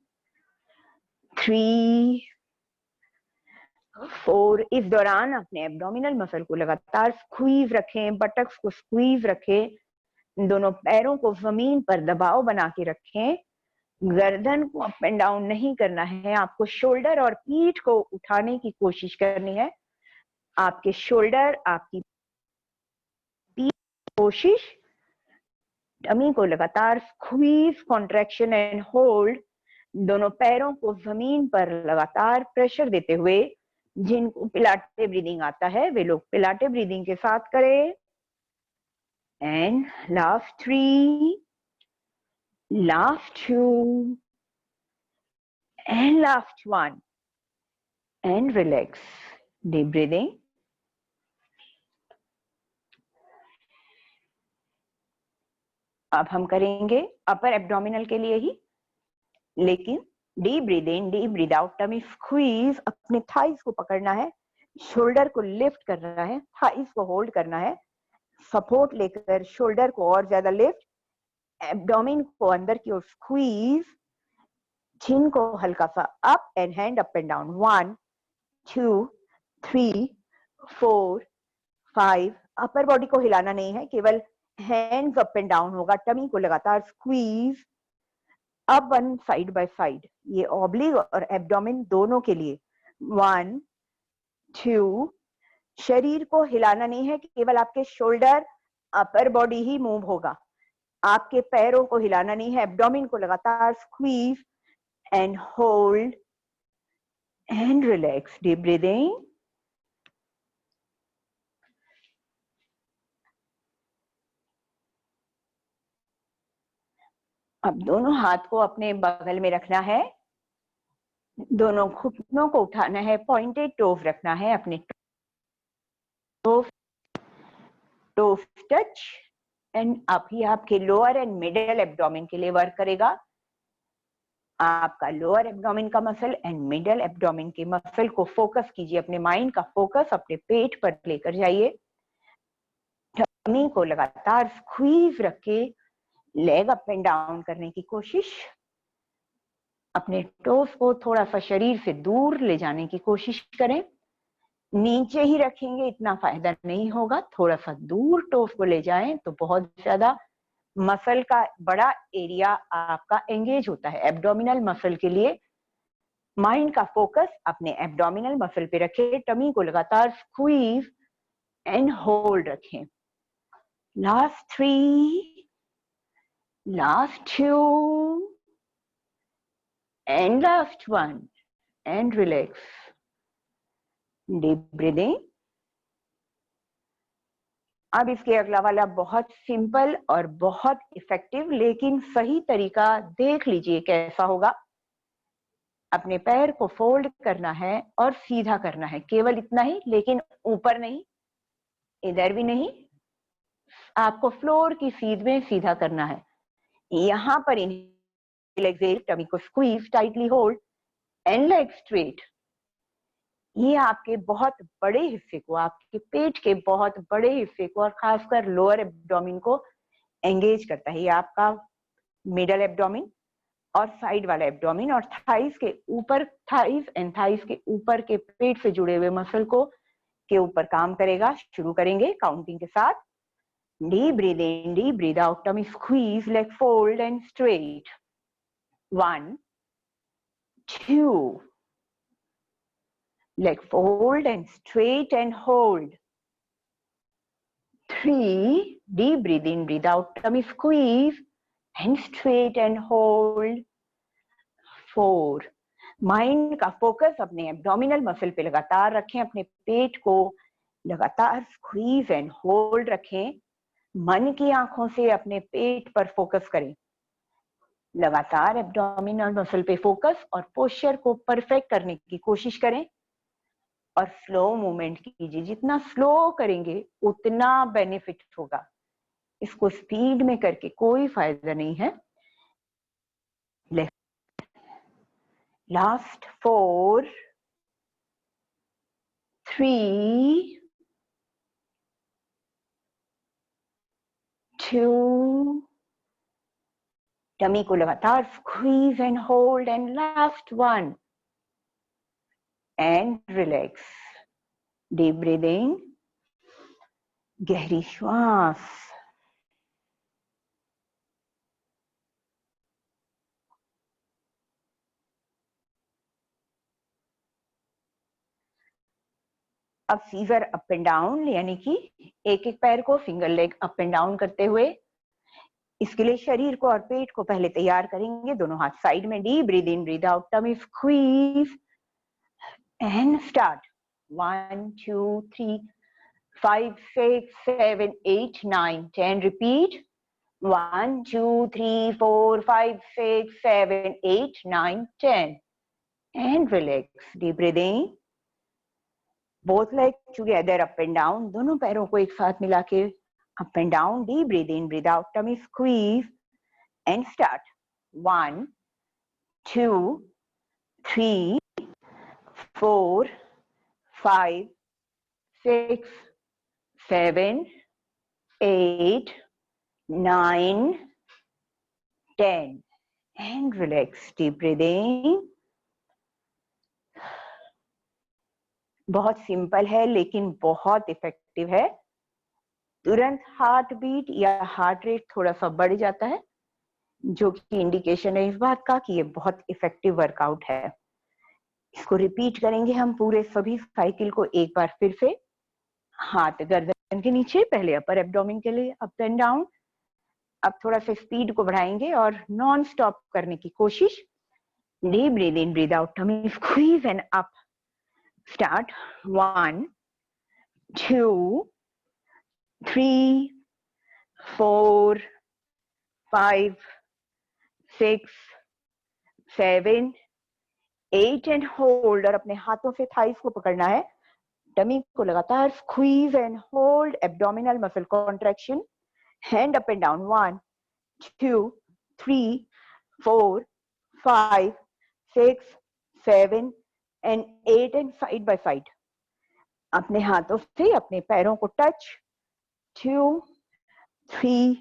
3, 4। इस दौरान अपने एब्डोमिनल मसल को लगातार स्क्वीज रखें, बटक्स को स्क्वीज रखें, दोनों पैरों को जमीन पर दबाव बना के रखें। गर्दन को अप एंड डाउन नहीं करना है, आपको शोल्डर और पीठ को उठाने की कोशिश करनी है। आपके शोल्डर, आपकी पीठ कोशिश, टमी को लगातार स्क्वीज, कॉन्ट्रैक्शन एंड होल्ड। दोनों पैरों को जमीन पर लगातार प्रेशर देते हुए। जिनको पिलाटे ब्रीदिंग आता है वे लोग पिलाटे ब्रीदिंग के साथ करें। And last 3, last 2 and last 1 and relax. Deep breathing. अब हम करेंगे अपर एब्डोमिनल के लिए ही, लेकिन deep breathe in deep breathe out, tummy squeeze. अपने थाइस को पकड़ना है, शोल्डर को लिफ्ट करना है, थाइस को होल्ड करना है, सपोर्ट लेकर शोल्डर को और ज्यादा लिफ्ट, एब्डोमिन को अंदर की ओर स्क्वीज, चिन को हल्का सा up and hand up and down. 1, 2, 3, 4, 5। Upper body को हिलाना नहीं है, केवल हैंड्स अप एंड डाउन होगा। टमी को लगातार squeeze, up one side by side, ये ऑब्लिक और एब्डोमेन दोनों के लिए। 1, 2। शरीर को हिलाना नहीं है, केवल आपके शोल्डर, अपर बॉडी ही मूव होगा। आपके पैरों को हिलाना नहीं है, एब्डोमेन को लगातार squeeze and hold and relax. Deep breathing. अब दोनों हाथ को अपने बगल में रखना है, दोनों घुटनों को उठाना है, पॉइंटेड टोज रखना है, अपने toes toes touch and up. ही आपके लोअर एंड मिडिल एब्डोमेन के लिए वर्क करेगा। आपका लोअर एब्डोमेन का मसल एंड मिडिल एब्डोमेन के मसल को फोकस कीजिए, अपने माइंड का फोकस अपने पेट पर लेकर जाइए। टमी को लगातार स्क्वीज रख के लेग अप एंड डाउन करने की कोशिश। अपने टोस को थोड़ा सा शरीर से दूर ले जाने की कोशिश करें। नीचे ही रखेंगे इतना फायदा नहीं होगा, थोड़ा सा दूर टोस को ले जाएं तो बहुत ज्यादा मसल का बड़ा एरिया आपका एंगेज होता है। एब्डोमिनल मसल के लिए माइंड का फोकस अपने एब्डोमिनल मसल पे रखें। टमी को लगातार स्क्वीज एंड होल्ड रखें। Last 3, last 2 and last 1 and relax. Deep breathing. अब इसके अगला वाला बहुत सिंपल और बहुत इफेक्टिव लेकिन सही तरीका देख लीजिए कैसा होगा। अपने पैर को फोल्ड करना है और सीधा करना है, केवल इतना ही, लेकिन ऊपर नहीं, इधर भी नहीं, आपको फ्लोर की सीध में सीधा करना है। यहां पर इनहेल एक्सहेल, टमी को squeeze tightly hold and leg straight. ये आपके बहुत बड़े हिस्से को, आपके पेट के बहुत बड़े हिस्से को और खासकर लोअर एब्डोमेन को एंगेज करता है। ये आपका मिडल एब्डोमेन और साइड वाला एब्डोमेन और थाइस के ऊपर, थाइस एंड थाइस के ऊपर के पेट से जुड़े हुए मसल को के ऊपर काम करेगा। शुरू करेंगे काउंटिंग के साथ। Deep breathe in, deep breath out, tummy squeeze, leg fold and straight. 1 2, leg fold and straight and hold. 3, deep breathe in, breathe out, tummy squeeze and straight and hold. 4, mind का फोकस अपने एब्डोमिनल मसल पे लगातार रखें, अपने पेट को लगातार स्क्वीज एंड होल्ड रखें। मन की आंखों से अपने पेट पर फोकस करें, लगातार एब्डोमिनल मसल पे फोकस और पोस्चर को परफेक्ट करने की कोशिश करें और स्लो मूवमेंट कीजिए। जितना स्लो करेंगे उतना बेनिफिट होगा, इसको स्पीड में करके कोई फायदा नहीं है। लास्ट 4 3 2, टमी को लगातार squeeze and hold and last 1 and relax. Deep breathing, गहरी श्वास। अब सीजर अप एंड डाउन, यानी कि एक एक पैर को single leg up and down करते हुए, इसके लिए शरीर को और पेट को पहले तैयार करेंगे। दोनों हाथ साइड में, deep breathe in, breathe out, tummy squeeze and start. 1 2 3 5 6 7 8 9 10, repeat. 1 2 3 4 5 6 7 8 9 10 and relax. Deep breathing, both legs together up and down, दोनों पैरों को एक साथ मिला के up and down. Deep breathe in, breathe out, tummy squeeze and start. 1 2 3 4 5 6 7 8 9 10 and relax. Deep breathing. बहुत सिंपल है लेकिन बहुत इफेक्टिव है। तुरंत हार्ट बीट या हार्ट रेट थोड़ा सा बढ़ जाता है, जो कि इंडिकेशन है इस बात का कि ये बहुत इफेक्टिव वर्कआउट है। इसको रिपीट करेंगे हम पूरे सभी साइकिल को एक बार फिर से। हाथ गर्दन के नीचे, पहले अपर एब्डोमेन के लिए अप एंड डाउन। अब थोड़ा सा स्पीड को बढ़ाएंगे और नॉन स्टॉप करने की कोशिश। Deep breathe in, breathe out, tummy squeeze and up. Start. 1 2 3 4 5 6 7 8 and hold. और अपने हाथों से थाइस को पकड़ना है, टमी को लगातार squeeze and hold, abdominal muscle contraction, hand up and down, 1 2 3 4 5 6 7 and 8 and side by side. अपने हाथों से अपने पैरों को touch, 2 3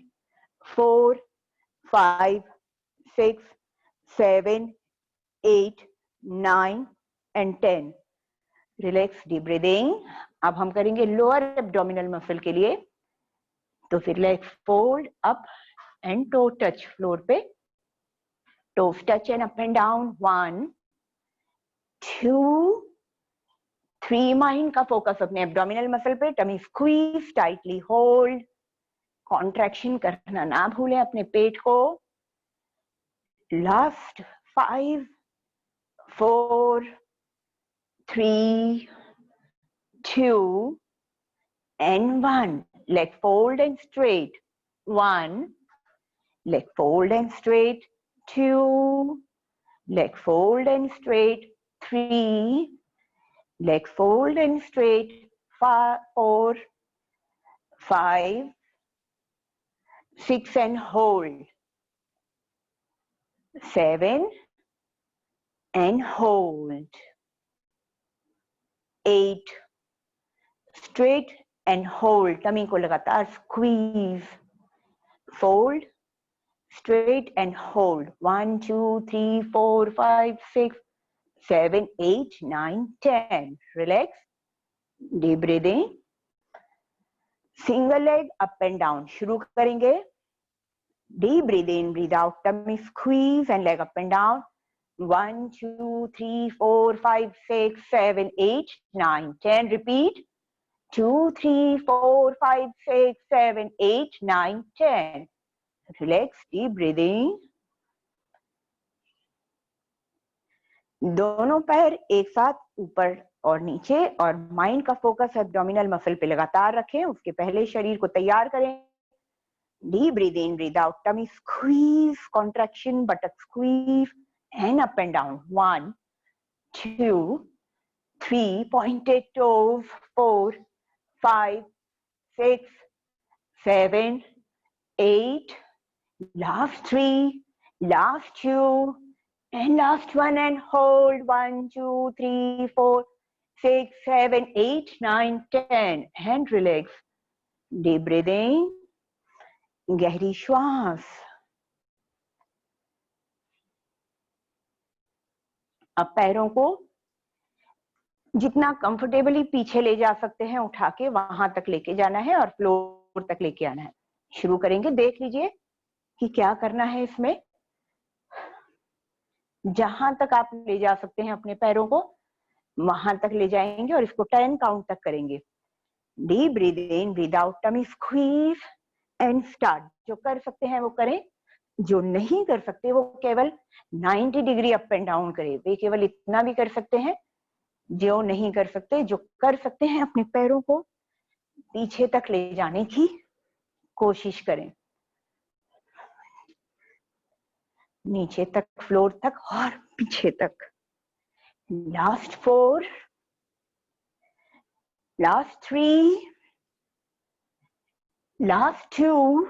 4 5 6 7 8 9 and 10। Relax, deep breathing. अब हम करेंगे लोअर एब्डोमिनल मसल के लिए, तो फिर relax, fold up and toe touch floor पे, toes touch and up and down, 1 2 3। Mind का फोकस अपने एब्डोमिनल मसल पे, tummy squeeze, tightly hold, contraction करना ना भूलें अपने पेट को। Last, 5 4 3 2 and 1. Leg fold and straight, 1. Leg fold and straight, 2. Leg fold and straight, 3. Leg fold and straight, 4 5 6 and hold, 7 and hold, 8. Straight and hold, tummy को लगातार squeeze, fold, straight and hold, 1 2 3 4 5 6 7 8 9 10। Relax, deep breathing। Single leg up and down शुरू करेंगे। Deep breathe in, breathe out, tummy squeeze and leg up and down, 1 2 3 4 5 6 7 8 9 10। Repeat, 2 3 4 5 6 7 8 9 10। Relax, deep breathing। दोनों पैर एक साथ ऊपर और नीचे, और माइंड का फोकस एब्डोमिनल मसल पे लगातार रखें। उसके पहले शरीर को तैयार करें। Deep breathe in, breathe out, tummy squeeze, contraction, buttock squeeze and up and down, 1 2 3, pointed toes, 4 5 6 7 8, last 3, last 2 and last 1, and hold, 1 2 3 4 6 7 8 9 10 and relax, deep breathing। गहरी श्वास। अब पैरों को जितना कंफर्टेबली पीछे ले जा सकते हैं उठा के वहां तक लेके जाना है और फ्लोर तक लेके आना है। शुरू करेंगे, देख लीजिए कि क्या करना है इसमें। जहां तक आप ले जा सकते हैं अपने पैरों को वहां तक ले जाएंगे और इसको 10 काउंट तक करेंगे। Deep breathe in, breathe out, tummy squeeze and start. जो कर सकते हैं वो करें, जो नहीं कर सकते वो केवल 90 डिग्री अप एंड डाउन करें। वे केवल इतना भी कर सकते हैं। जो नहीं कर सकते, जो कर सकते हैं, अपने पैरों को पीछे तक ले जाने की कोशिश करें, नीचे तक, फ्लोर तक और पीछे तक। Last 4, last 3, last 2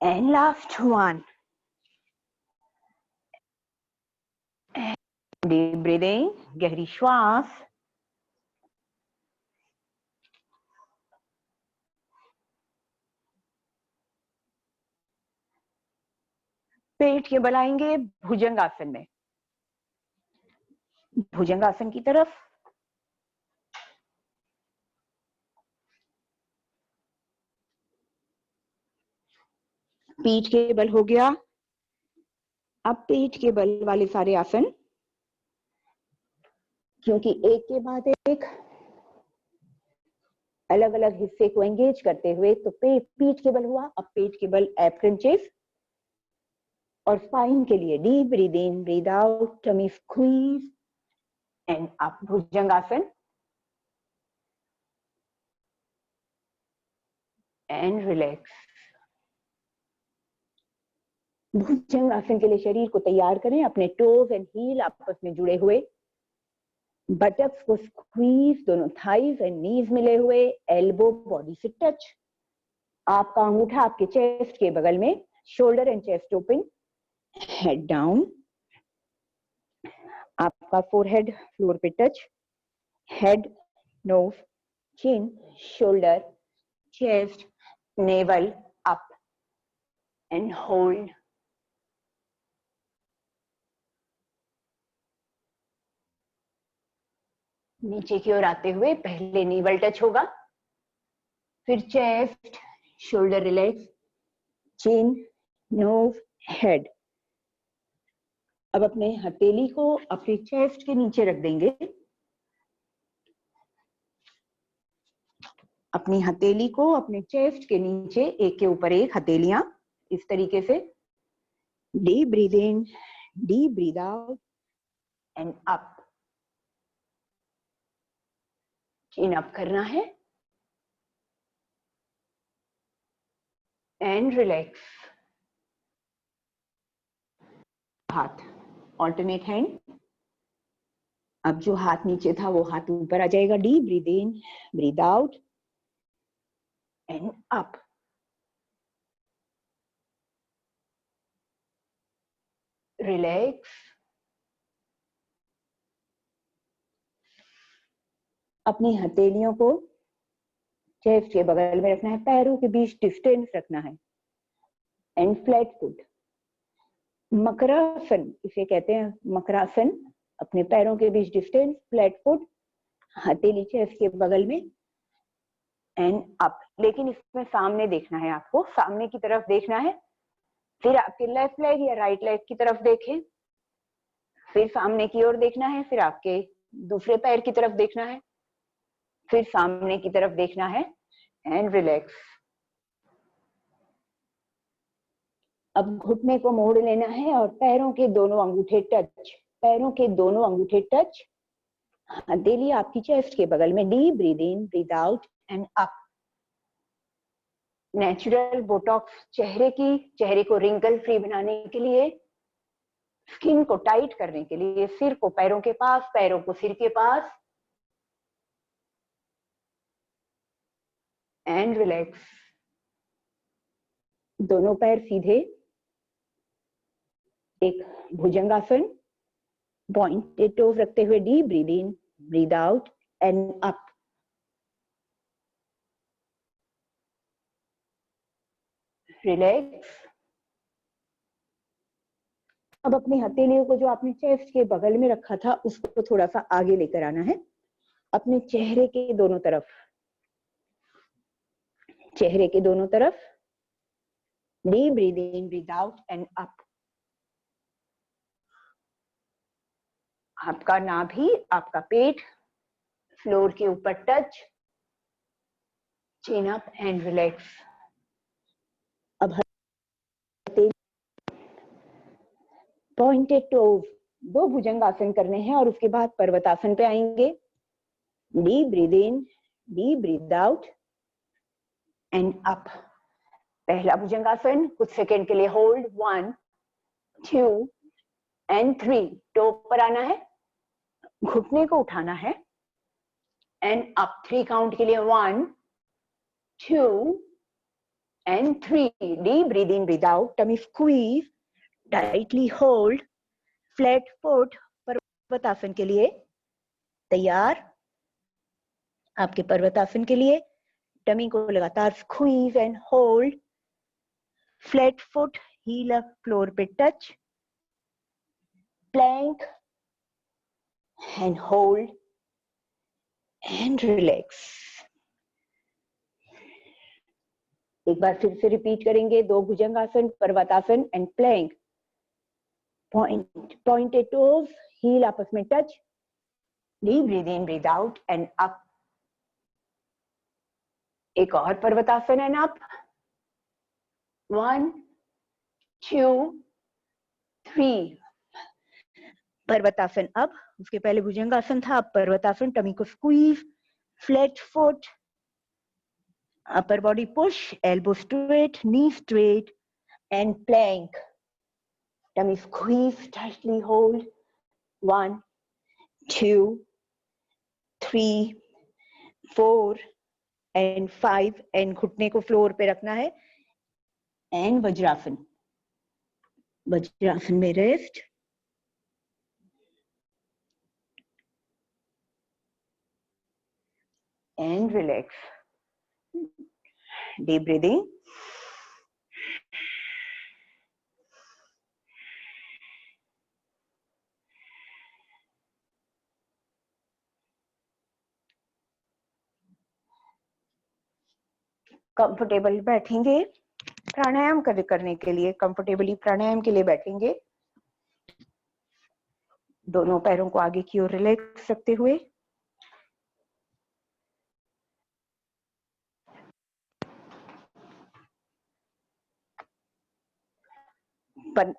and last 1। Deep breathing, गहरी श्वास। पेट के बल आएंगे भुजंगासन में। भुजंगासन की तरफ पीठ के बल हो गया। अब पेट के बल वाले सारे आसन, क्योंकि एक के बाद एक अलग अलग हिस्से को एंगेज करते हुए, तो पीठ के बल हुआ। अब पेट के बल, एब क्रंचेस और स्पाइन के लिए deep breathe in, breathe out, tummy squeeze and up, भुजंगासन एंड रिलैक्स। भुजंगासन के लिए शरीर को तैयार करें, अपने टोज एंड हील आपस में जुड़े हुए। बटक्स को स्क्वीज, दोनों थाइज एंड नीज मिले हुए, एल्बो बॉडी से टच, आपका अंगूठा आपके चेस्ट के बगल में, shoulder and chest open, head down, आपका फोरहेड फ्लोर पे touch, head, nose, chin, shoulder, chest, navel up and hold. नीचे की ओर आते हुए पहले नेवल टच होगा, फिर चेस्ट, शोल्डर रिलैक्स, चिन, नोज, हेड। अब अपने हथेली को अपने चेस्ट के नीचे रख देंगे, अपनी हथेली को अपने चेस्ट के नीचे, एक के ऊपर एक हथेलियां इस तरीके से। Deep breath in, deep breath out and up. Chin up करना है एंड रिलैक्स। हाथ ऑल्टरनेट हैंड, अब जो हाथ नीचे था वो हाथ ऊपर आ जाएगा। Deep breathe in, breathe out and up. Relax. अपनी हथेलियों को चेस्ट के बगल में रखना है, पैरों के बीच डिस्टेंस रखना है एंड फ्लैट फुट। मकरासन इसे कहते हैं, मकरासन। अपने पैरों के बीच डिस्टेंस, फ्लैट फुट, हथेली चेस्ट के बगल में एंड अप। लेकिन इसमें सामने देखना है, आपको सामने की तरफ देखना है। फिर आपके लेफ्ट लेग या राइट लेग की तरफ देखें, फिर सामने की ओर देखना है, फिर आपके दूसरे पैर की तरफ देखना है, फिर सामने की तरफ देखना है एंड रिलैक्स। अब घुटने को मोड़ लेना है और पैरों के दोनों अंगूठे टच, पैरों के दोनों अंगूठे टच, हथेली आपकी चेस्ट के बगल में। Deep breathe in, breathe out and up. Natural botox चेहरे को रिंकल फ्री बनाने के लिए, स्किन को टाइट करने के लिए, सिर को पैरों के पास, पैरों को सिर के पास एंड रिलैक्स। दोनों पैर सीधे, एक भुजंगासन, पॉइंटेड टोज रखते हुए। Deep breathe in, breathe out and up. Relax. अब अपनी हथेलियों को जो आपने चेस्ट के बगल में रखा था उसको थोड़ा सा आगे लेकर आना है, अपने चेहरे के दोनों तरफ, चेहरे के दोनों तरफ। Deep breathe in, breathe out and up. आपका नाभि, आपका पेट फ्लोर के ऊपर touch, chin up and relax. अब पॉइंटेड टोज, दो भुजंगासन करने हैं और उसके बाद पर्वतासन पे आएंगे। Deep breath in, deep breath out and up. पहला भुजंगासन, कुछ सेकंड के लिए होल्ड, 1 2 एंड 3। टॉप पर आना है, घुटने को उठाना है एंड अप। 3 काउंट के लिए, 1 2 and 3। Deep breathe in, breathe out, tummy squeeze, tightly hold, flat foot. पर्वतासन के लिए तैयार। आपके पर्वतासन के लिए टमी को लगातार squeeze and hold, flat foot, heel up floor पे touch, plank and hold and relax. एक बार फिर से रिपीट करेंगे, दो भुजंगासन, पर्वतासन and plank. Pointed toes, heel आपस में touch, deep breathe in, breathe out and up. एक और पर्वतासन एंड अप, 1 2 3। पर्वतासन अप, उसके पहले भुजंगासन था, अब पर्वतासन। टमी को squeeze, flat foot, upper body push, elbow straight, knee straight and plank. Tummy squeeze, tightly hold, 1 2 3, 4 and 5 and घुटने को फ्लोर पे रखना है एंड वज्रासन। वज्रासन में rest, and relax. Deep breathing. Comfortable बैठेंगे प्राणायाम करने के लिए, कंफर्टेबली प्राणायाम के लिए बैठेंगे। दोनों पैरों को आगे की ओर रिलैक्स रखते हुए।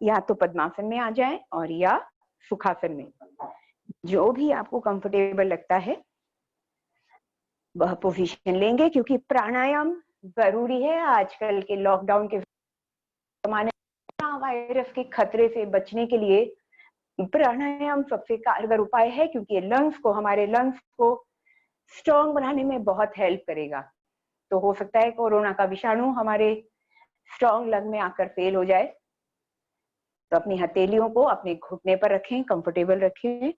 या तो पद्मासन में आ जाएं और या सुखासन में, जो भी आपको कंफर्टेबल लगता है वह पोजीशन लेंगे, क्योंकि प्राणायाम जरूरी है आजकल के लॉकडाउन के जमाने में। वायरस के खतरे से बचने के लिए प्राणायाम सबसे कारगर उपाय है, क्योंकि ये हमारे लंग्स को स्ट्रॉन्ग बनाने में बहुत हेल्प करेगा। तो हो सकता है कोरोना का विषाणु हमारे स्ट्रॉन्ग लंग में आकर फेल हो जाए। तो अपनी हथेलियों को अपने घुटने पर रखें, कंफर्टेबल रखें।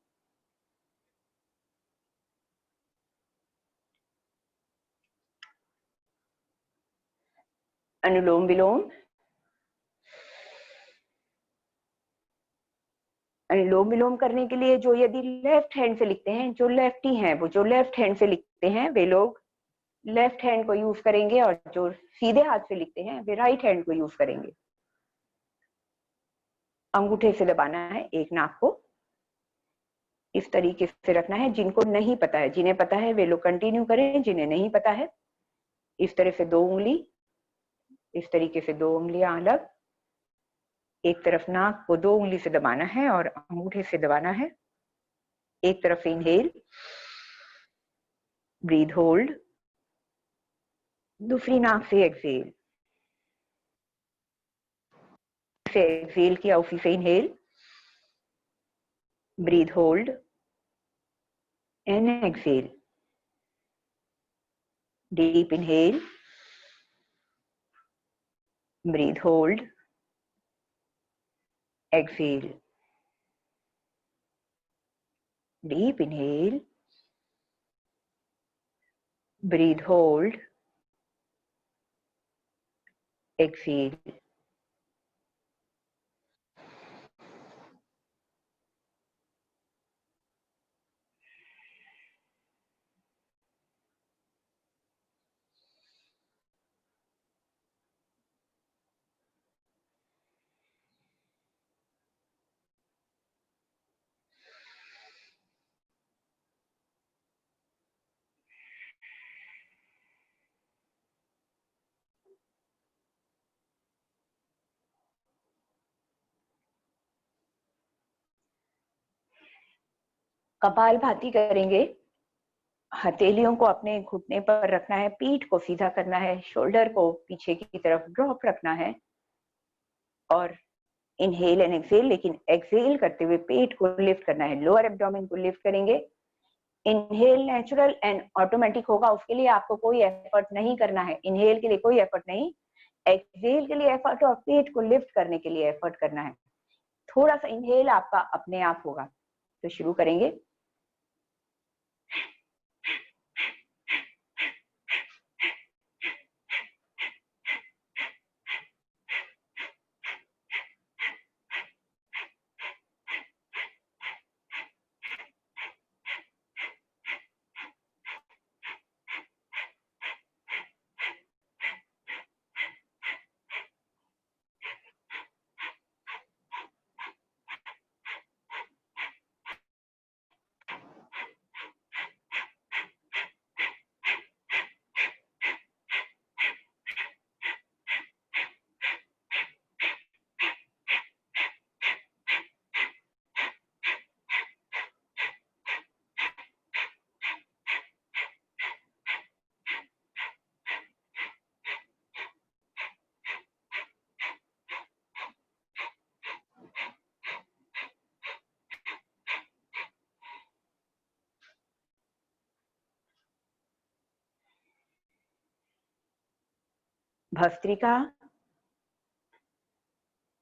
अनुलोम विलोम। अनुलोम विलोम करने के लिए जो यदि लेफ्ट हैंड से लिखते हैं, जो लेफ्टी हैं, वो जो लेफ्ट हैंड से लिखते हैं वे लोग लेफ्ट हैंड को यूज करेंगे, और जो सीधे हाथ से लिखते हैं वे राइट हैंड को यूज करेंगे। अंगूठे से दबाना है एक नाक को, इस तरीके से रखना है। जिनको नहीं पता है, जिन्हें पता है वे लोग कंटिन्यू करें, जिन्हें नहीं पता है इस तरह से 2 उंगली, इस तरीके से 2 उंगलियां अलग, एक तरफ नाक को 2 उंगली से दबाना है और अंगूठे से दबाना है। एक तरफ से इनहेल, ब्रीथ होल्ड, दूसरी नाक से एक्सेल। से एक्सेल किया, उसी से inhale, breathe hold and exhale. Deep inhale, breathe hold, exhale. Deep inhale, breathe hold, exhale. Kapalbhati करेंगे। हथेलियों को अपने घुटने पर रखना है, पीठ को सीधा करना है, शोल्डर को पीछे की तरफ ड्रॉप रखना है और इनहेल एंड एक्सेल, लेकिन एक्सेल करते हुए पेट को लिफ्ट करना है, लोअर एब्डोमेन को लिफ्ट करेंगे। इनहेल नेचुरल एंड ऑटोमेटिक होगा, उसके लिए आपको कोई एफर्ट नहीं करना है। इनहेल के लिए कोई एफर्ट नहीं, एक्सेल के लिए एफर्ट और पेट को लिफ्ट करने के लिए एफर्ट करना है। थोड़ा सा इनहेल आपका अपने आप होगा। तो शुरू करेंगे। भस्त्रिका,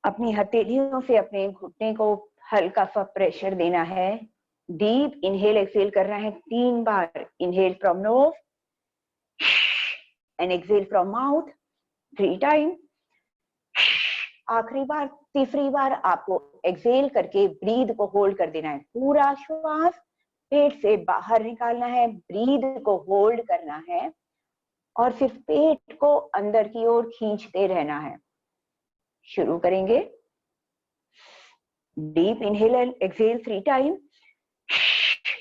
अपनी हथेलियों से अपने घुटने को हल्का सा प्रेशर देना है। डीप इनहेल एक्सहेल करना है 3 बार। Inhale from nose and exhale from mouth 3 time. आखिरी बार, तीसरी बार आपको एक्सहेल करके ब्रीद को होल्ड कर देना है। पूरा श्वास पेट से बाहर निकालना है, ब्रीद को होल्ड करना है और सिर्फ पेट को अंदर की ओर खींचते रहना है। शुरू करेंगे। Deep inhale and exhale 3 time.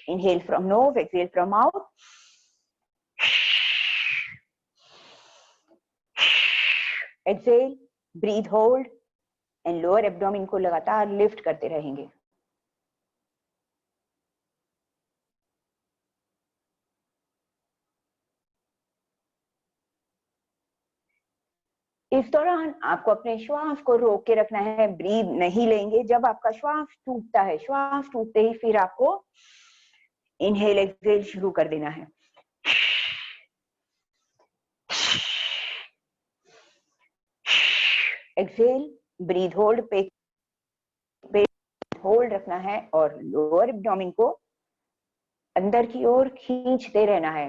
Inhale from nose, exhale from mouth. Exhale, breathe, hold and lower abdomen को लगातार लिफ्ट करते रहेंगे। इस दौरान आपको अपने श्वास को रोक के रखना है, ब्रीद नहीं लेंगे। जब आपका श्वास टूटता है, श्वास टूटते ही फिर आपको इनहेल एक्सहेल शुरू कर देना है। एक्सहेल, ब्रीद होल्ड, पेट होल्ड रखना है और लोअर एब्डोमेन को अंदर की ओर खींचते रहना है।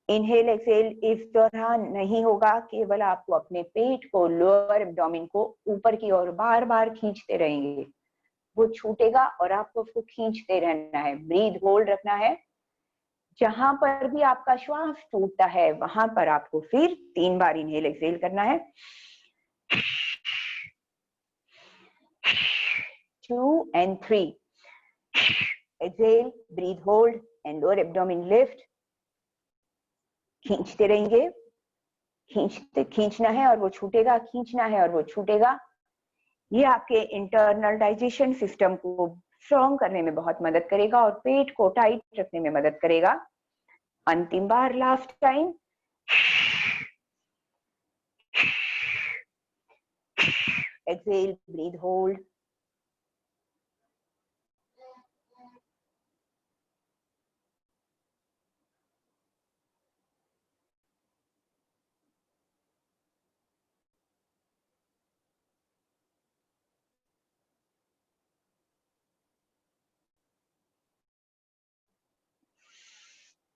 इनहेल एक्सहेल इस दौरान नहीं होगा, केवल आपको अपने पेट को, लोअर एब्डोमेन को ऊपर की ओर बार बार खींचते रहेंगे। वो छूटेगा और आपको उसको खींचते रहना है। ब्रीद होल्ड रखना है। जहां पर भी आपका श्वास टूटता है वहां पर आपको फिर 3 बार इनहेल एक्सहेल करना है। 2 and 3. Exhale, breathe, hold and lower abdomen lift. खींचते रहेंगे, खींचना है और वो छूटेगा, खींचना है और वो छूटेगा। ये आपके इंटरनल डाइजेशन सिस्टम को स्ट्रॉन्ग करने में बहुत मदद करेगा और पेट को टाइट रखने में मदद करेगा। अंतिम बार, last time. Exhale, breath, hold.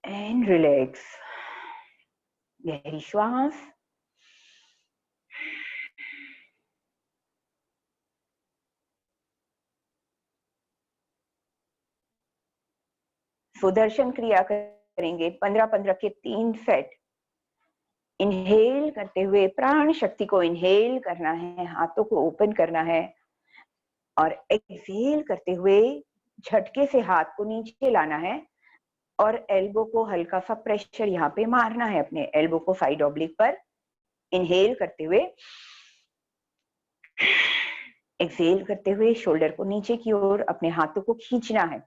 And relax. गहरी श्वास। सुदर्शन क्रिया करेंगे 15-15 के 3 सेट। इनहेल करते हुए प्राण शक्ति को इनहेल करना है, हाथों को ओपन करना है और एक्सहेल करते हुए झटके से हाथ को नीचे लाना है और एल्बो को हल्का सा प्रेशर यहाँ पे मारना है, अपने एल्बो को साइड ऑब्लिक पर। इनहेल करते हुए, एक्सहेल करते हुए शोल्डर को नीचे की ओर अपने हाथों को खींचना है।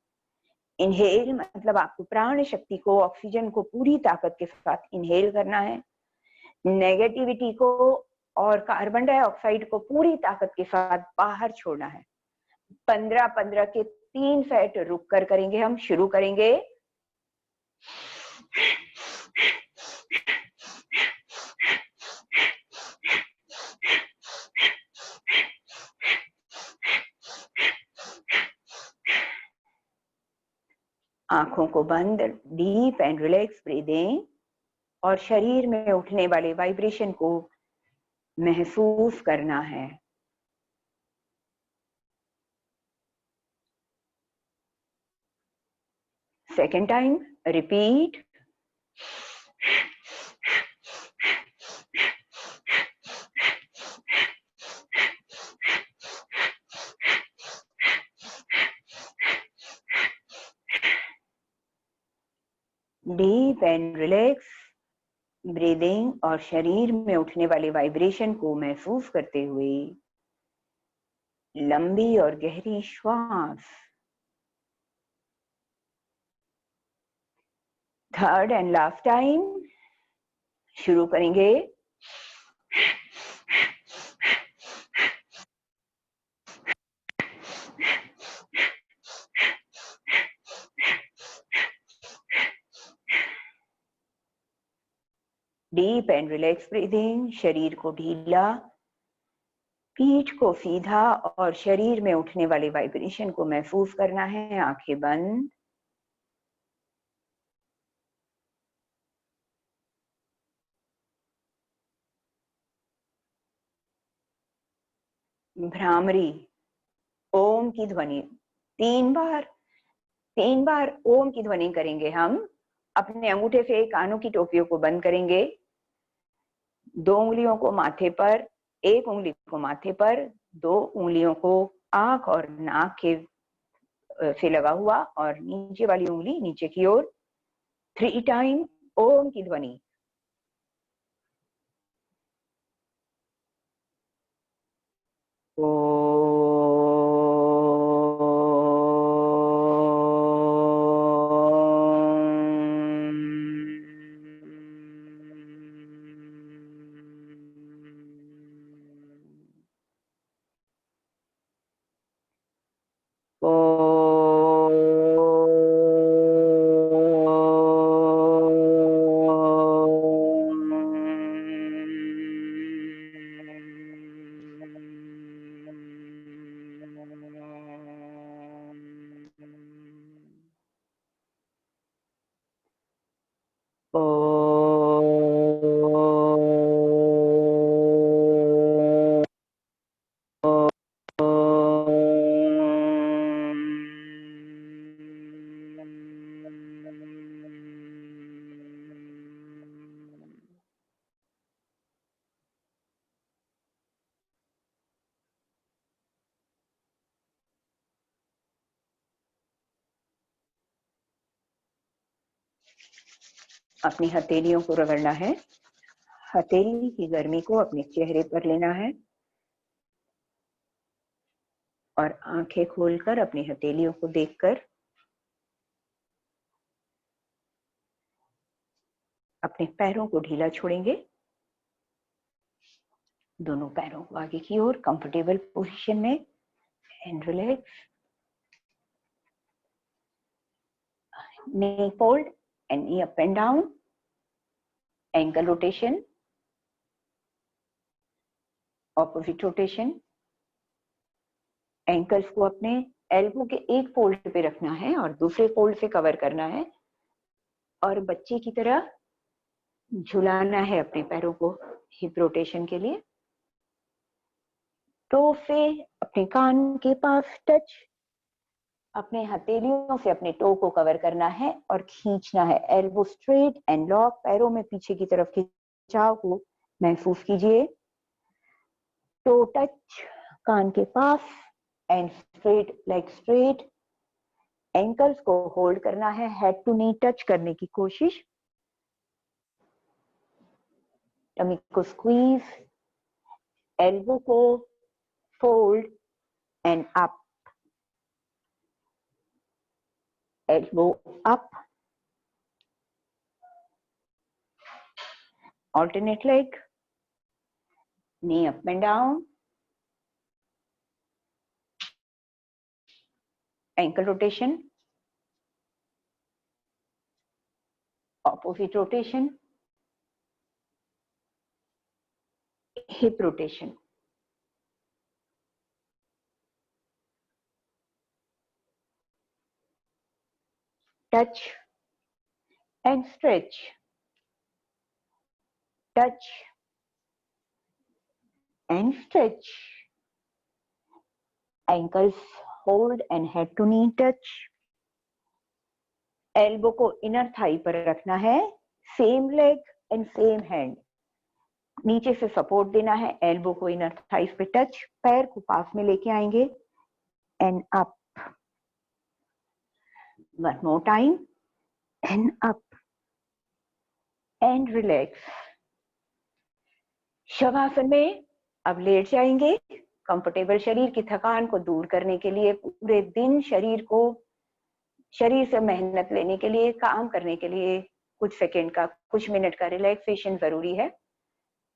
इनहेल मतलब आपको प्राण शक्ति को, ऑक्सीजन को पूरी ताकत के साथ इनहेल करना है। नेगेटिविटी को और कार्बन डाइऑक्साइड को पूरी ताकत के साथ बाहर छोड़ना है। 15-15 के 3 सेट रुक कर करेंगे हम। शुरू करेंगे। आंखों को बंद, डीप एंड रिलैक्स ब्रीदिंग और शरीर में उठने वाले वाइब्रेशन को महसूस करना है। Second time, repeat. Deep and relax breathing और शरीर में उठने वाले वाइब्रेशन को महसूस करते हुए लंबी और गहरी श्वास। Third and last time. शुरू करेंगे। डीप एंड रिलैक्स ब्रीदिंग, शरीर को ढीला, पीठ को सीधा और शरीर में उठने वाली वाइब्रेशन को महसूस करना है। आंखें बंद। भ्रामरी, ओम की ध्वनि 3 बार, 3 बार ओम की ध्वनि करेंगे हम। अपने अंगूठे से कानों की टोपियों को बंद करेंगे, 2 उंगलियों को माथे पर, 1 उंगली को माथे पर, 2 उंगलियों को आंख और नाक के से लगा हुआ और नीचे वाली उंगली नीचे की ओर। 3 टाइम ओम की ध्वनि। ओ अपनी हथेलियों को रगड़ना है। हथेली की गर्मी को अपने चेहरे पर लेना है और आंखें खोलकर अपनी हथेलियों को देखकर अपने पैरों को ढीला छोड़ेंगे। दोनों पैरों को आगे की ओर कंफर्टेबल पोजीशन में and relax. knee fold and knee up and down, ankle rotation, opposite rotation। Ankles को अपने एल्बो के एक फोल्ड पे रखना है और दूसरे फोल्ड से कवर करना है और बच्चे की तरह झुलाना है अपने पैरों को हिप रोटेशन के लिए। टो से अपने कान के पास टच, अपने हथेलियों से अपने टो को कवर करना है और खींचना है। एल्बो स्ट्रेट एंड लॉक, पैरों में पीछे की तरफ खिंचाव को महसूस कीजिए। टो टच कान के पास and straight, leg straight. Ankles को होल्ड करना है, हेड टू नी टच करने की कोशिश। टमी को स्क्वीज, एल्बो को fold and up, elbow up. alternate leg, knee up and down, ankle rotation, opposite rotation, hip rotation। touch and stretch, touch and stretch, ankles hold and head to knee touch। Elbow को इनर थाई पर रखना है, same leg and same hand. नीचे से सपोर्ट देना है, एल्बो को इनर थाइस पे टच, पैर को पास में लेके आएंगे and up. One more time and up and relax. Shavasana में अब लेट जाएंगे। कंफर्टेबल शरीर की थकान को दूर करने के लिए, पूरे दिन शरीर से मेहनत लेने के लिए, काम करने के लिए कुछ सेकंड का, कुछ मिनट का रिलैक्सेशन जरूरी है।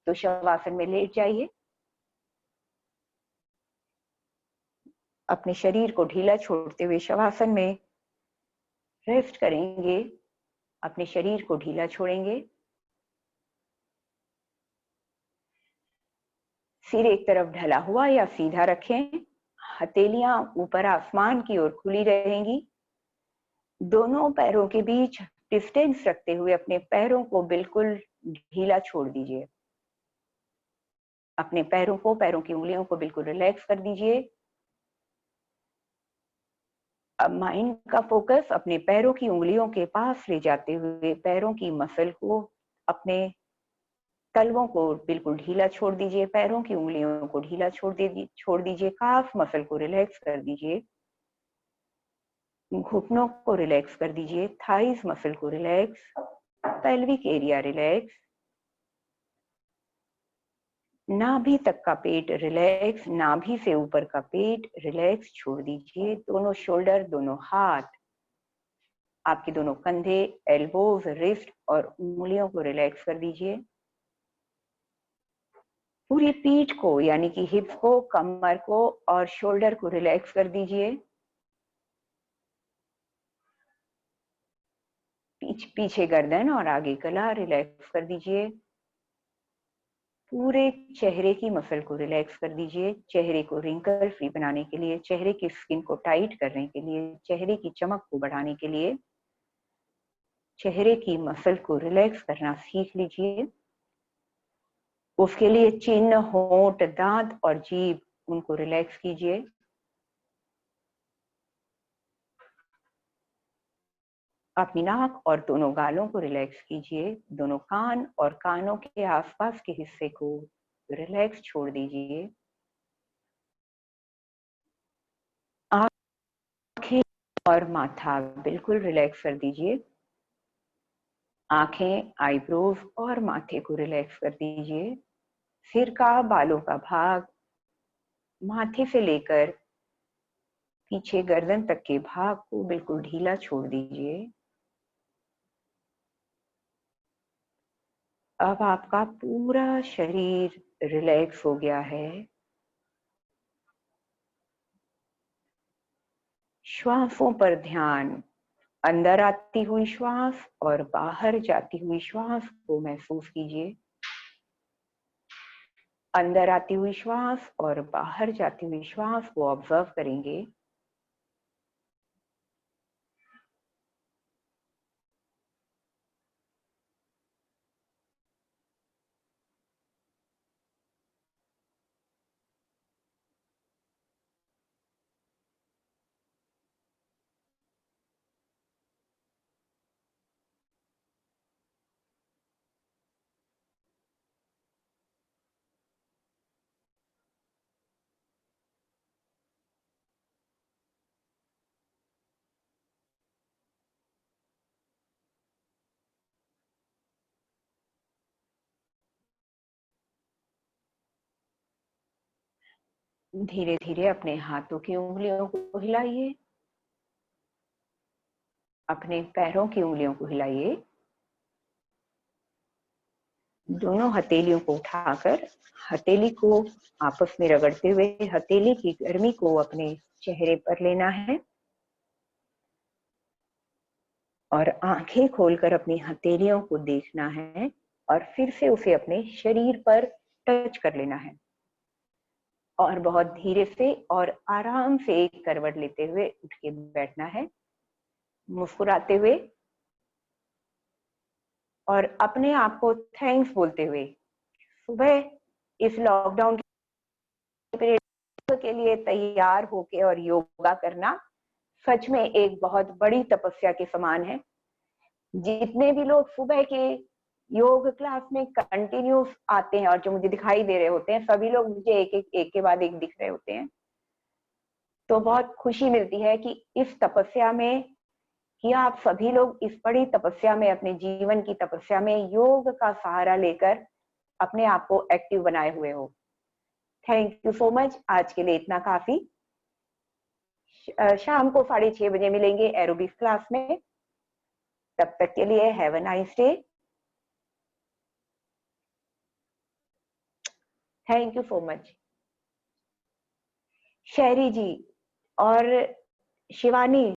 तो शवासन में लेट जाइए, अपने शरीर को ढीला छोड़ते हुए शवासन में रेस्ट करेंगे, अपने शरीर को ढीला छोड़ेंगे। सिर एक तरफ ढला हुआ या सीधा रखें। हथेलियां ऊपर आसमान की ओर खुली रहेंगी। दोनों पैरों के बीच डिस्टेंस रखते हुए अपने पैरों को बिल्कुल ढीला छोड़ दीजिए। अपने पैरों की उंगलियों को बिल्कुल रिलैक्स कर दीजिए। अब माइंड का फोकस अपने पैरों की उंगलियों के पास ले जाते हुए पैरों की मसल को, अपने तलवों को बिल्कुल ढीला छोड़ दीजिए। पैरों की उंगलियों को ढीला छोड़ दीजिए। काफ मसल को रिलैक्स कर दीजिए। घुटनों को रिलैक्स कर दीजिए। थाइस मसल को रिलैक्स। Pelvic area relax. नाभि तक का पेट रिलैक्स। नाभि से ऊपर का पेट रिलैक्स छोड़ दीजिए। दोनों शोल्डर, दोनों हाथ, आपके दोनों कंधे, एल्बोज, रिस्ट और उंगलियों को रिलैक्स कर दीजिए। पूरी पीठ को यानी कि हिप्स को, कमर को और शोल्डर को रिलैक्स कर दीजिए। पीछे गर्दन और आगे गला रिलैक्स कर दीजिए। पूरे चेहरे की मसल को रिलैक्स कर दीजिए। चेहरे को रिंकल फ्री बनाने के लिए, चेहरे की स्किन को टाइट करने के लिए, चेहरे की चमक को बढ़ाने के लिए चेहरे की मसल को रिलैक्स करना सीख लीजिए। उसके लिए चिन्ह, होंठ, दांत और जीभ, उनको रिलैक्स कीजिए। अपनी नाक और दोनों गालों को रिलैक्स कीजिए। दोनों कान और कानों के आसपास के हिस्से को रिलैक्स छोड़ दीजिए। आंखें और माथा बिल्कुल रिलैक्स कर दीजिए। आंखें, आईब्रोज और माथे को रिलैक्स कर दीजिए। सिर का, बालों का भाग, माथे से लेकर पीछे गर्दन तक के भाग को बिल्कुल ढीला छोड़ दीजिए। अब आपका पूरा शरीर रिलैक्स हो गया है। श्वासों पर ध्यान। अंदर आती हुई श्वास और बाहर जाती हुई श्वास को महसूस कीजिए। अंदर आती हुई श्वास और बाहर जाती हुई श्वास को ऑब्जर्व करेंगे। धीरे धीरे अपने हाथों की उंगलियों को हिलाइए। अपने पैरों की उंगलियों को हिलाइए। दोनों हथेलियों को उठाकर हथेली को आपस में रगड़ते हुए हथेली की गर्मी को अपने चेहरे पर लेना है और आंखें खोलकर अपनी हथेलियों को देखना है और फिर से उसे अपने शरीर पर टच कर लेना है और बहुत धीरे से और आराम से एक करवट लेते हुए उठ के बैठना है, मुस्कुराते हुए और अपने आप को थैंक्स बोलते हुए। सुबह इस लॉकडाउन के लिए तैयार होके और योगा करना सच में एक बहुत बड़ी तपस्या के समान है। जितने भी लोग सुबह के योग क्लास में कंटिन्यूस आते हैं और जो मुझे दिखाई दे रहे होते हैं, सभी लोग मुझे एक के बाद एक दिख रहे होते हैं, तो बहुत खुशी मिलती है कि इस तपस्या में, कि आप सभी लोग इस बड़ी तपस्या में, अपने जीवन की तपस्या में योग का सहारा लेकर अपने आप को एक्टिव बनाए हुए हो। Thank you so much. आज के लिए इतना काफी। शाम को 6:30 बजे मिलेंगे एरोबिक्स क्लास में। तब तक के लिए have a nice day. Thank you so much. शहरी जी और शिवानी